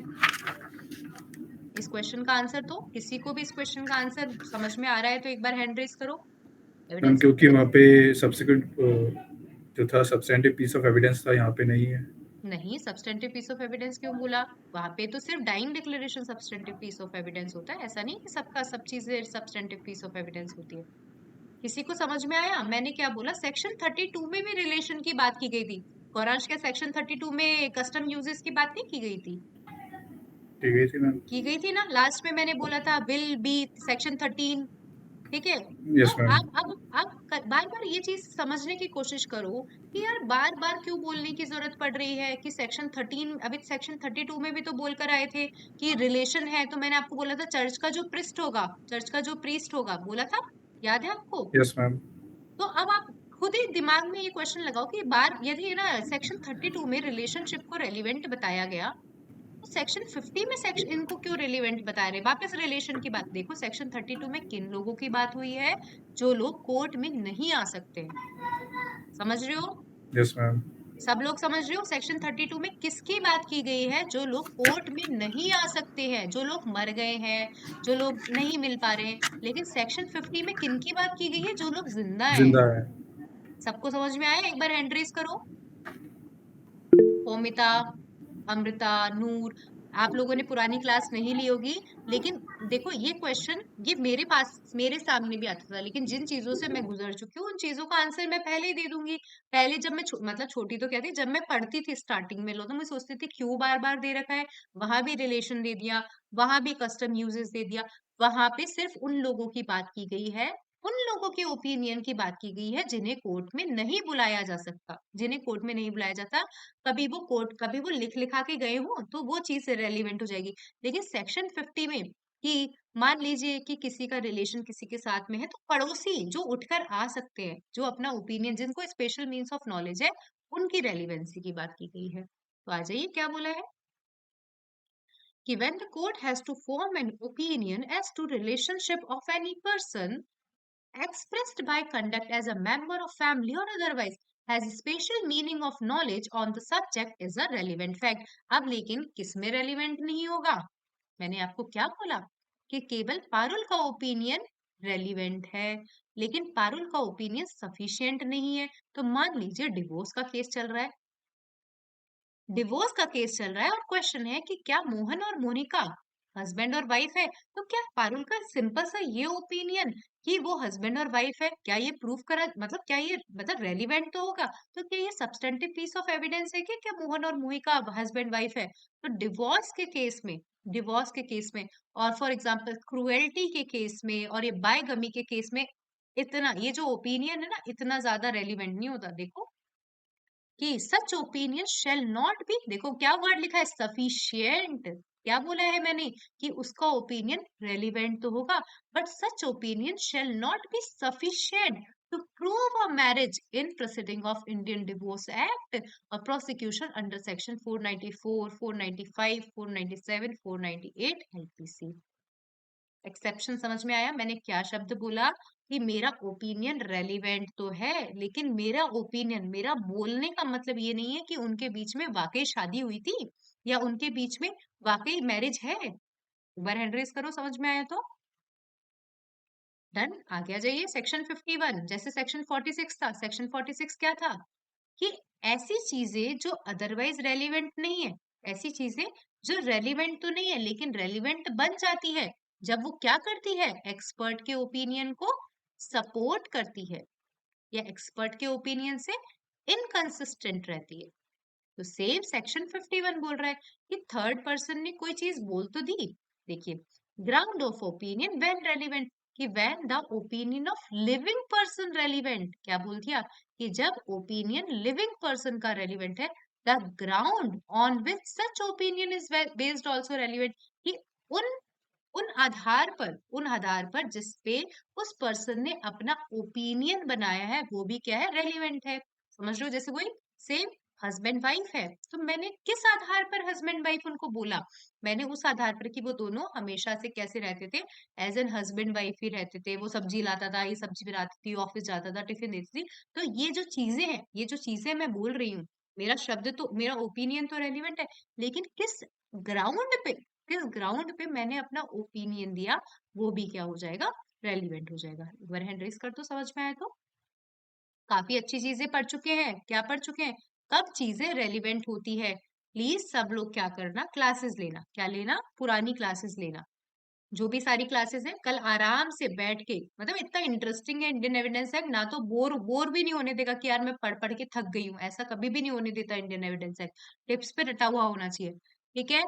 इस क्वेश्चन का आंसर तो किसी को भी इस क्वेश्चन का आंसर समझ में आ रहा है तो एक बार हैंड रेज करो। मैम एविडेंस क्योंकि वहाँ पे सब्सिक्वेंट जो था सब्सटेंटिव पीस ऑफ एविडेंस था, यहाँ पे नहीं है। नहीं, सब्सटेंटिव पीस ऑफ एविडेंस क्यों बोला? वहां पे तो सिर्फ dying declaration substantive piece of evidence होता है, ऐसा नहीं कि सबका सब चीजें सब्सटेंटिव पीस ऑफ एविडेंस होती है। किसी को समझ में आया मैंने क्या बोला? सेक्शन 32 में भी रिलेशन की बात की गई थी। गौरांश, क्या सेक्शन 32 में कस्टम यूजेस की बात नहीं की गई थी? ठीक है थी मैम। की गई थी ना, लास्ट में मैंने बोला था विल बी सेक्शन 13। ठीक है, तो यस मैम आप बार बार ये चीज समझने की कोशिश करो कि यार बार बार क्यों बोलने की जरूरत पड़ रही है कि सेक्शन 13, अभी सेक्शन 32 में भी तो बोलकर आए थे कि रिलेशन है। तो मैंने आपको बोला था चर्च का जो प्रिस्ट होगा, चर्च का जो प्रीस्ट होगा, बोला था, याद है आपको? यस मैम तो अब आप खुद ही दिमाग में ये क्वेश्चन लगाओ कि बार यदि ना सेक्शन 32 में रिलेशनशिप को रेलिवेंट बताया गया, तो सेक्शन 50 में सेक्शन इनको क्यों रिलेवेंट बता रहे? वापस रिलेशन की बात देखो, सेक्शन 32 में किन लोगों की बात हुई है? जो लोग कोर्ट में नहीं आ सकते हैं। समझ रहे हो? यस मैम सब लोग समझ रहे हो? सेक्शन 32 में किसकी बात की गई है? जो लोग कोर्ट में नहीं आ सकते हैं, जो लोग मर गए हैं, जो लोग नहीं मिल पा रहे हैं। लेकिन सेक्शन 50 में किन की बात की गई है? जो लोग जिंदा हैं। जिंदा है। सबको समझ में आया? एक बार हैंड रेज करो। ओमिता, अमृता, नूर, आप लोगों ने पुरानी क्लास नहीं ली होगी, लेकिन देखो ये क्वेश्चन ये मेरे पास मेरे सामने भी आता था, लेकिन जिन चीजों से मैं गुजर चुकी हूँ उन चीजों का आंसर मैं पहले ही दे दूंगी। पहले जब मैं मतलब छोटी तो क्या थी, जब मैं पढ़ती थी स्टार्टिंग में, लो तो मैं सोचती थी क्यों बार बार दे रखा है, वहां भी रिलेशन दे दिया, वहां भी कस्टम यूजेस दे दिया, वहां पे सिर्फ उन लोगों की बात की गई है, उन लोगों के ओपिनियन की बात की गई है जिन्हें कोर्ट में नहीं बुलाया जा सकता, जिन्हें कोर्ट में नहीं बुलाया जाता। कभी वो लिख लिखा के गए हो तो वो चीज रेलिवेंट हो जाएगी। लेकिन सेक्शन 50 में कि मान लीजिए कि किसी का रिलेशन किसी के साथ में है, तो पड़ोसी जो उठकर आ सकते हैं, जो अपना ओपिनियन, जिनको स्पेशल मीन्स ऑफ नॉलेज है, उनकी रेलिवेंसी की बात की गई है। तो आ जाइए, क्या बोला है कि when the court has to form an opinion as to relationship of any person expressed by conduct as a member of family or otherwise has a special meaning of knowledge on the subject is a relevant fact। अब लेकिन किसमें relevant नहीं होगा? मैंने आपको क्या बोला कि केवल पारुल का ओपिनियन रेलिवेंट है, लेकिन पारुल का ओपिनियन सफिशिएंट नहीं है। तो मान लीजिए डिवोर्स का केस चल रहा है, डिवोर्स का केस चल रहा है और क्वेश्चन है कि क्या मोहन और मोनिका हस्बैंड और वाइफ है? तो क्या पारुल का सिंपल सा ये ओपिनियन कि वो हस्बैंड और वाइफ है, क्या ये प्रूफ करा, मतलब क्या ये मतलब रेलिवेंट तो होगा? तो क्या ये सब्सटेंटिव पीस ऑफ एविडेंस है कि क्या मोहन और मोहिका हस्बैंड वाइफ है? तो डिवोर्स के केस में और फॉर एग्जाम्पल क्रुएल्टी के केस में और ये बायगमी के केस में इतना ये जो ओपिनियन है ना, इतना ज्यादा रेलिवेंट नहीं होता। देखो कि सच ओपिनियन शेल नॉट बी, देखो क्या वर्ड लिखा है, सफिशिएंट। क्या बोला है मैंने कि उसका ओपिनियन रेलिवेंट तो होगा, but such opinion shall not be sufficient to prove a marriage in proceeding of Indian divorce act और prosecution under section 494, 495, 497, 498 IPC. Exception समझ में आया मैंने क्या शब्द बोला? कि मेरा ओपिनियन रेलिवेंट तो है, लेकिन मेरा ओपिनियन, मेरा बोलने का मतलब ये नहीं है कि उनके बीच में वाकई शादी हुई थी या उनके बीच में वाकई मैरिज है। एक बार हैंड रेज करो, समझ में आया तो। डन, आगे आ जाइए। सेक्शन 51 जैसे सेक्शन 46 था। सेक्शन 46 क्या था कि ऐसी चीजें जो अदरवाइज रेलिवेंट नहीं है, ऐसी चीजें जो रेलिवेंट तो नहीं है लेकिन रेलिवेंट बन जाती है जब वो क्या करती है, एक्सपर्ट के ओपिनियन को सपोर्ट करती है या एक्सपर्ट के ओपिनियन से इनकंसिस्टेंट रहती है। तो सेम सेक्शन 51 बोल रहा है कि थर्ड पर्सन ने कोई चीज बोल तो दी। देखिए, ground of opinion when relevant, कि when the opinion of living person relevant, क्या बोल दिया कि जब ओपिनियन लिविंग पर्सन का रेलिवेंट है, the ground on which such opinion is based also relevant, कि उन उन आधार पर जिस पे उस पर्सन ने अपना ओपिनियन बनाया है वो भी क्या है, रेलिवेंट है। समझ रहे हो? जैसे कोई सेम हस्बैंड वाइफ है, तो मैंने किस आधार पर हस्बैंड वाइफ उनको बोला, मैंने उस आधार पर कि वो दोनों हमेशा से कैसे रहते थे, एज एन हस्बैंड वाइफ ही रहते थे। वो सब्जी लाता था, ये सब्जी बनाती थी, ऑफिस जाता था, टिफिन देती थी। तो ये जो चीजें हैं, ये जो चीजें मैं बोल रही हूँ, मेरा शब्द तो, मेरा ओपिनियन तो रेलिवेंट है, लेकिन ग्राउंड पे किस ग्राउंड पे मैंने अपना ओपिनियन दिया, वो भी क्या हो जाएगा, रेलिवेंट हो जाएगा। एक बार हैंड रेस कर दो, समझ में आए तो। काफी अच्छी चीजें पढ़ चुके हैं। क्या पढ़ चुके हैं? कब चीजें रेलिवेंट होती है। प्लीज सब लोग क्या करना, क्लासेस लेना। क्या लेना? पुरानी क्लासेस लेना। जो भी सारी क्लासेस है, कल आराम से बैठ के, मतलब इतना इंटरेस्टिंग है इंडियन एविडेंस एक्ट ना, तो बोर बोर भी नहीं होने देगा कि यार मैं पढ़ पढ़ के थक गई हूँ, ऐसा कभी भी नहीं होने देता इंडियन एविडेंस एक्ट। टिप्स पे रटा हुआ होना चाहिए। ठीक है,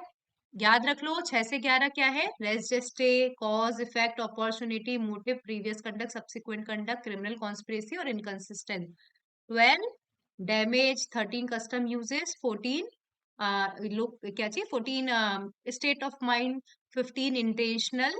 याद रख लो 6 से 11 क्या है, res gestae, cause effect, opportunity, motive, previous conduct, subsequent conduct, criminal conspiracy और इनकंसिस्टेंट। 12 डैमेज, 13 कस्टम यूजेस, 14 लोग क्या चाहिए, 14 state of mind, 15 intentional,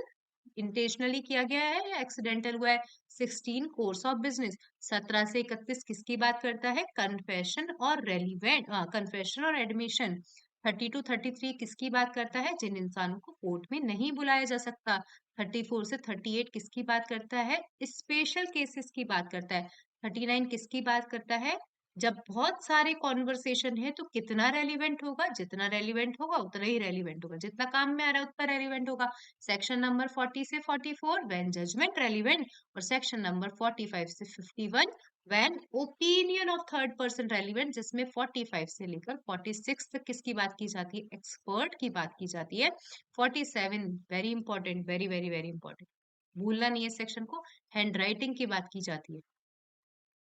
intentionally किया गया है या एक्सीडेंटल हुआ है, 16 कोर्स ऑफ बिजनेस। 17 से 31 किसकी बात करता है, कन्फेशन और रेलिवेंट, कन्फेशन और एडमिशन। 32 33 किसकी बात करता है, जिन इंसानों को कोर्ट में नहीं बुलाया जा सकता। 34 से 38 किसकी बात करता है, स्पेशल केसेस की बात करता है। 39 किसकी बात करता है, जब बहुत सारे कॉन्वर्सेशन है तो कितना रेलिवेंट होगा, जितना रेलिवेंट होगा उतना ही रेलिवेंट होगा, जितना काम में आ रहा है उतना रेलिवेंट होगा। सेक्शन नंबर 40 से 44 व्हेन जजमेंट रेलिवेंट, और सेक्शन नंबर 45 से 51 when opinion of third person relevant, जिसमें 45 से लेकर 46 तक किसकी बात की जाती है, एक्सपर्ट की बात की जाती है। 47 very important, very very very important, भूलना नहीं है सेक्शन को, हैंड राइटिंग की बात की जाती है।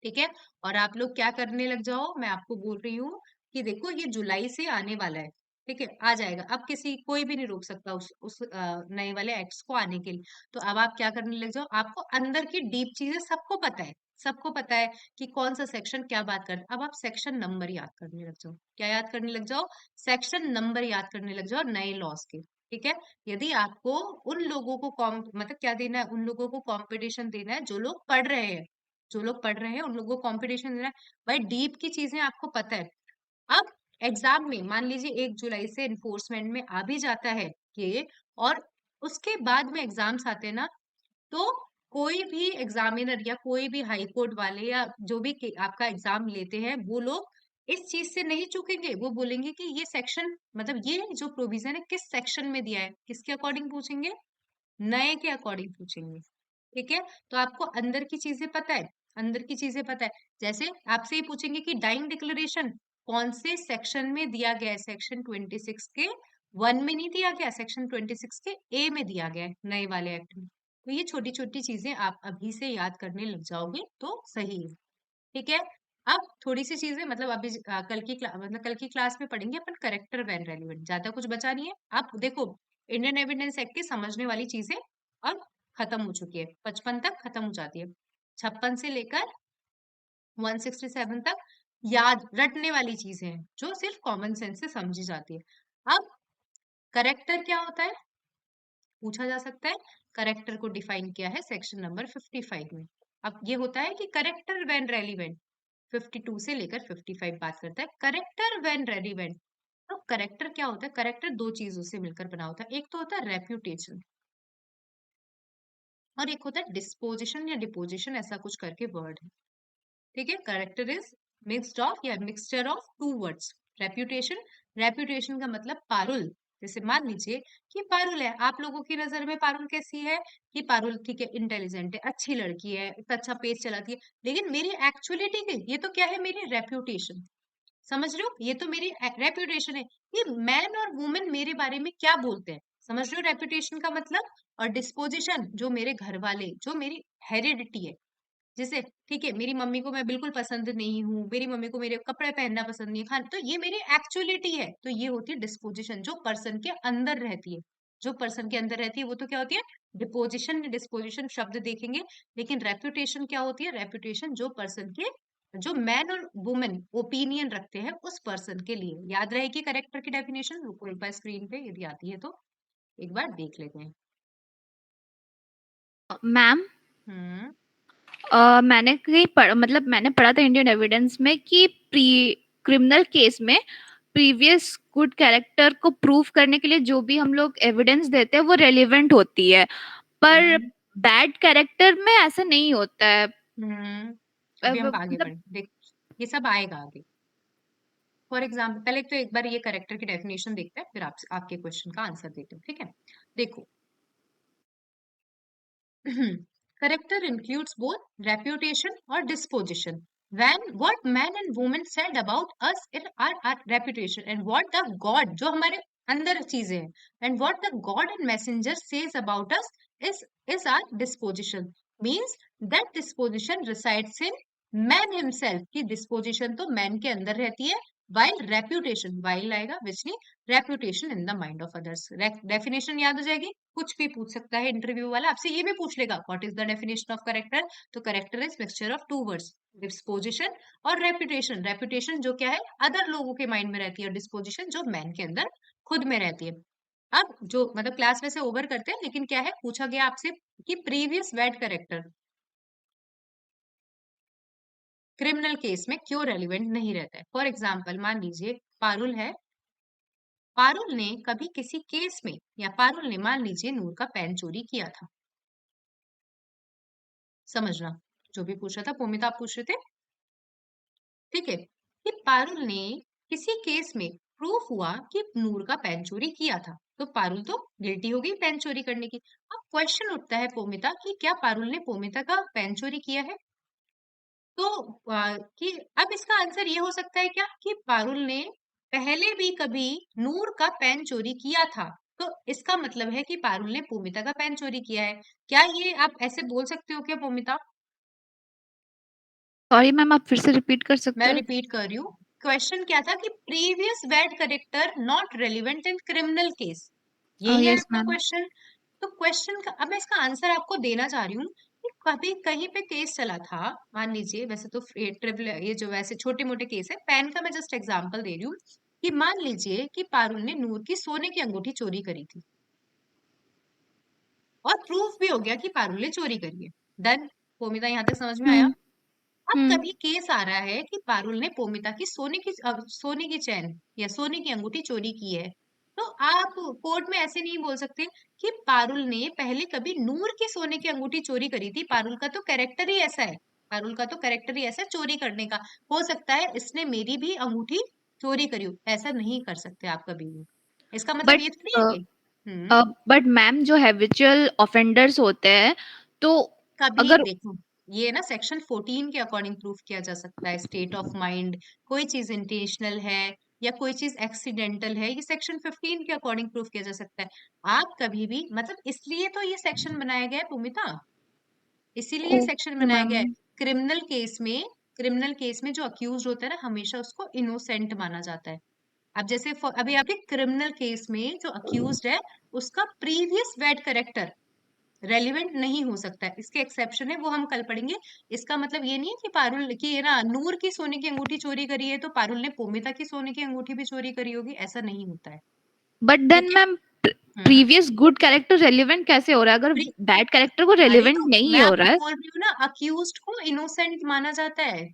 ठीक है, और आप लोग क्या करने लग जाओ, मैं आपको बोल रही हूँ कि देखो ये जुलाई से आने वाला है। ठीक है, आ जाएगा, अब किसी कोई भी नहीं रोक सकता उस नए वाले एक्ट्स को आने के लिए। तो अब आप क्या करने लग जाओ, आपको अंदर की डीप चीजें सबको पता है, सबको पता है कि कौन सा सेक्शन क्या बात कर, अब आप सेक्शन नंबर याद करने लग जाओ। क्या याद करने लग जाओ, सेक्शन नंबर याद करने लग जाओ नए लॉस के। ठीक है, यदि आपको उन लोगों को मतलब क्या देना है, उन लोगों को कंपटीशन देना है जो लोग पढ़ रहे हैं, जो लोग पढ़ रहे हैं उन लोगों को कंपटीशन देना है। भाई डीप की चीजें आपको पता है। अब एग्जाम में मान लीजिए 1 जुलाई से इन्फोर्समेंट में आ भी जाता है ये, और उसके बाद में एग्जाम्स आते हैं ना, तो कोई भी एग्जामिनर या कोई भी हाई कोर्ट वाले या जो भी आपका एग्जाम लेते हैं, वो लोग इस चीज से नहीं चूकेंगे। वो बोलेंगे कि ये सेक्शन, मतलब ये जो प्रोविजन है किस सेक्शन में दिया है, किसके अकॉर्डिंग पूछेंगे, नए के अकॉर्डिंग पूछेंगे। ठीक है, तो आपको अंदर की चीजें पता है, अंदर की चीजें पता है। जैसे आपसे ही पूछेंगे कि डाइंग डिक्लेरेशन कौन से सेक्शन में दिया गया है, सेक्शन 26 के 1 में नहीं दिया गया, सेक्शन 26 के ए में दिया गया है नए वाले एक्ट में। तो ये छोटी छोटी चीजें आप अभी से याद करने लग जाओगे तो सही है। ठीक है, अब थोड़ी सी चीजें, मतलब अभी मतलब कल की क्लास में पढ़ेंगे अपन करेक्टर व्हेन रेलिवेंट, ज्यादा कुछ बचा नहीं है। आप देखो इंडियन एविडेंस एक्ट के समझने वाली चीजें अब खत्म हो चुकी है, 55 तक खत्म हो जाती है, 56 से लेकर 167 तक याद रटने वाली चीजें हैं जो सिर्फ कॉमन सेंस से समझी जाती है। अब करेक्टर क्या होता है, पूछा जा सकता है। करेक्टर को डिफाइन किया है सेक्शन नंबर 55 में। अब ये होता है कि करेक्टर व्हेन रेलिवेंट, 52 से लेकर 55 बात करता है करेक्टर व्हेन रेलिवेंट। तो करेक्टर क्या होता है, करेक्टर दो चीजों से मिलकर बना होता है, एक तो होता है रेप्यूटेशन और एक होता है डिस्पोजिशन या डिपोजिशन, ऐसा कुछ करके वर्ड है। ठीक है, करेक्टर इज मिक्सड ऑफ या mixture of two words. Reputation, reputation का मतलब पारुल, जैसे मान लीजिए कि पारुल है, आप लोगों की नजर में पारुल कैसी है कि पारुल ठीक है, इंटेलिजेंट है, अच्छी लड़की है, एक अच्छा पेज चलाती है, लेकिन मेरी एक्चुअलिटी ये तो क्या है, मेरी रेप्यूटेशन। समझ रहे हो, ये तो मेरी रेप्यूटेशन है कि मैन और वुमेन मेरे बारे में क्या बोलते हैं। समझ रहे हो रेप्यूटेशन का मतलब। और डिस्पोजिशन, जो मेरे घर वाले, जो मेरी हेरिडिटी है, जैसे ठीक है, मेरी मम्मी को मैं बिल्कुल पसंद नहीं हूँ, मेरी मम्मी को मेरे कपड़े पहनना पसंद नहीं है, खाना, तो ये मेरी एक्चुअलिटी है, तो ये होती है डिस्पोजिशन, जो पर्सन के अंदर रहती है। जो पर्सन के अंदर रहती है वो तो क्या होती है, डिपोजिशन। डिस्पोजिशन शब्द देखेंगे। लेकिन रेप्यूटेशन क्या होती है, रेप्यूटेशन जो पर्सन के, जो मैन और वुमेन ओपिनियन रखते हैं उस पर्सन के लिए। याद रहेगी करेक्टर की डेफिनेशन, रुको एक बार स्क्रीन पे यदि आती है तो एक बार देख लेते हैं। मैम, हम्म। मैंने मतलब मैंने पढ़ा था इंडियन एविडेंस में कि प्री क्रिमिनल केस में प्रीवियस गुड कैरेक्टर को प्रूव करने के लिए जो भी हम लोग एविडेंस देते हैं वो रेलिवेंट होती है, पर हम्म। बैड कैरेक्टर में ऐसा नहीं होता है। अभी हम आगे मतलब बढ़े, देख, ये सब आएगा आगे। फॉर एग्जाम्पल, पहले तो एक बार ये करेक्टर की डेफिनेशन देखते हैं, फिर आप आपके क्वेश्चन का आंसर देते हैं, ठीक है। देखो, character includes both reputation or disposition. When what man and woman said about us in our reputation, and what the God, जो हमारे अंदर चीजें हैं, and what the God and messenger says about us is our disposition. Means that disposition resides in man himself. कि disposition तो man के अंदर रहती है, while reputation, while आएगा which नहीं, reputation in the mind of others. Definition याद हो जाएगी, कुछ भी पूछ सकता है इंटरव्यू वाला, आपसे ये भी पूछ लेगा what is the definition of character. तो character is mixture of two words, disposition और रेपुटेशन। रेपुटेशन जो क्या है, अदर लोगों के माइंड में रहती है, और डिस्पोजिशन जो मैन के अंदर खुद में रहती है। अब जो मतलब क्लास में से ओवर करते हैं, लेकिन क्या है, पूछा गया आपसे कि previous bad character criminal case में क्यों रेलिवेंट नहीं रहता है। फॉर एग्जाम्पल, मान लीजिए पारुल है, पारुल ने कभी किसी केस में, या पारुल ने मान लीजिए नूर का पेन चोरी किया था। समझना, जो भी पूछ रहा था, पोमिता आप पूछ रहे थे, ठीक है, कि पारुल ने किसी केस में प्रूफ हुआ कि नूर का पेन चोरी किया था, तो पारुल तो गिल्टी हो गई पेन चोरी करने की। अब क्वेश्चन उठता है पोमिता कि क्या पारुल ने पोमिता का पेन चोरी किया है। तो कि अब इसका आंसर ये हो सकता है क्या, कि पारुल ने पहले भी कभी नूर का पेन चोरी किया था, तो इसका मतलब है कि पारुल ने पोमिता का पेन चोरी किया है। क्या ये आप ऐसे बोल सकते हो क्या पोमिता? सॉरी मैम, आप फिर से रिपीट कर सकते मैं हैं? रिपीट कर रही हूँ, क्वेश्चन क्या था कि previous bad character not relevant in criminal case, यही है यस आपका मैम। क्वेश्चन। तो क्वेश्चन का अब मैं इसका आंसर आपको देना चाह रही हूँ कि कभी कहीं पे केस चला था, मान लीजिए, वैसे तो ट्रिपल, ये जो वैसे छोटे मोटे केस है, पेन का मैं जस्ट एग्जांपल दे रही हूँ, कि मान लीजिए कि पारुल ने नूर की सोने की अंगूठी चोरी करी थी, और प्रूफ भी हो गया कि पारुल ने चोरी करी है। डन, पोमिता यहाँ तक समझ में आया। हम्म। अब हम्म। कभी केस आ रहा है कि पारुल ने पोमिता की सोने की चैन या सोने की अंगूठी चोरी की है, तो आप कोर्ट में ऐसे नहीं बोल सकते कि पारुल ने पहले कभी नूर की सोने की अंगूठी चोरी करी थी। पारुल का तो कैरेक्टर ही ऐसा है, पारुल का तो कैरेक्टर ही ऐसा है चोरी करने का। हो सकता है इसने मेरी भी अंगूठी चोरी करी हो, ऐसा नहीं कर सकते आप कभी भी। इसका मतलब बट ये तो नहीं है कि हम्म बट मैम, जो हैबिचुअल ऑफेंडर्स होते हैं, तो कभी अगर देखो, ये ना सेक्शन 14 के अकॉर्डिंग प्रूफ किया जा सकता है, स्टेट ऑफ माइंड, कोई चीज इंटेंशनल है या कोई चीज एक्सीडेंटल है, ये सेक्शन 15 के अकॉर्डिंग प्रूफ किया जा सकता है। आप कभी भी मतलब, इसलिए तो ये सेक्शन बनाया गया है पुमिता, इसीलिए सेक्शन ओके बनाया मैम। गया है। क्रिमिनल केस में, क्रिमिनल केस में जो अक्यूज होता है ना, हमेशा उसको इनोसेंट माना जाता है। अब जैसे अभी आपके क्रिमिनल केस में जो अक्यूज्ड है, उसका प्रीवियस बैड करेक्टर रेलिवेंट नहीं हो सकता है, इसके एक्सेप्शन है, वो हम कल पढ़ेंगे। इसका मतलब ये नहीं है कि पारुल की, ये ना, नूर की सोने की अंगूठी चोरी करी है तो पारुल ने पोमिता की सोने की अंगूठी भी चोरी करी होगी, ऐसा नहीं होता है। बट देन ठीक है। मैम, हम्म प्रीवियस गुड कैरेक्टर रेलिवेंट कैसे हो रहा है अगर प्री- बैड कैरेक्टर को अरे रेलिवेंट तो मैं नहीं हो आपको रहा है? बोल रही हूँ ना, अक्यूज्ड को इनोसेंट माना जाता है,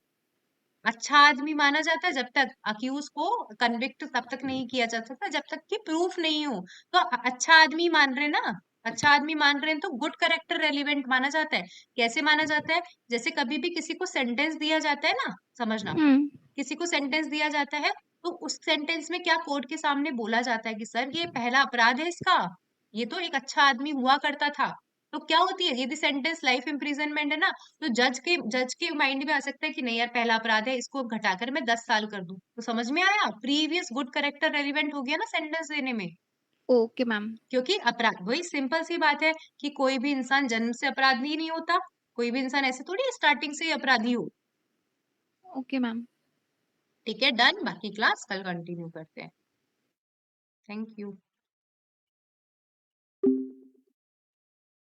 अच्छा आदमी माना जाता है, जब तक अक्यूज को कन्विक्ट तब तक नहीं किया जा सकता जब तक कि प्रूफ नहीं हो। तो अच्छा आदमी मान रहे हैं ना, अच्छा आदमी मान रहे हैं तो गुड करेक्टर रेलिवेंट माना जाता है। कैसे माना जाता है, जैसे कभी भी किसी को सेंटेंस दिया जाता है ना, समझना, हम्म। किसी को सेंटेंस दिया जाता है, तो उस सेंटेंस में क्या कोर्ट के सामने बोला जाता है कि सर ये पहला अपराध है इसका, ये तो एक अच्छा आदमी हुआ करता था। तो क्या होती है, यदि सेंटेंस लाइफ इम्प्रिजनमेंट है ना, तो जज के माइंड में आ सकता है कि नहीं यार पहला अपराध है, इसको घटाकर मैं 10 साल कर दूं। तो समझ में आया, प्रीवियस गुड करेक्टर रेलिवेंट हो गया ना सेंटेंस देने में। Okay ma'am. क्योंकि अपराध, वही सिंपल सी बात है कि कोई भी इंसान जन्म से अपराधी नहीं होता, कोई भी इंसान ऐसे थोड़ी स्टार्टिंग से ही अपराधी हो। Okay ma'am. ठीक है, डन। बाकी क्लास कल कंटिन्यू करते हैं। Thank you.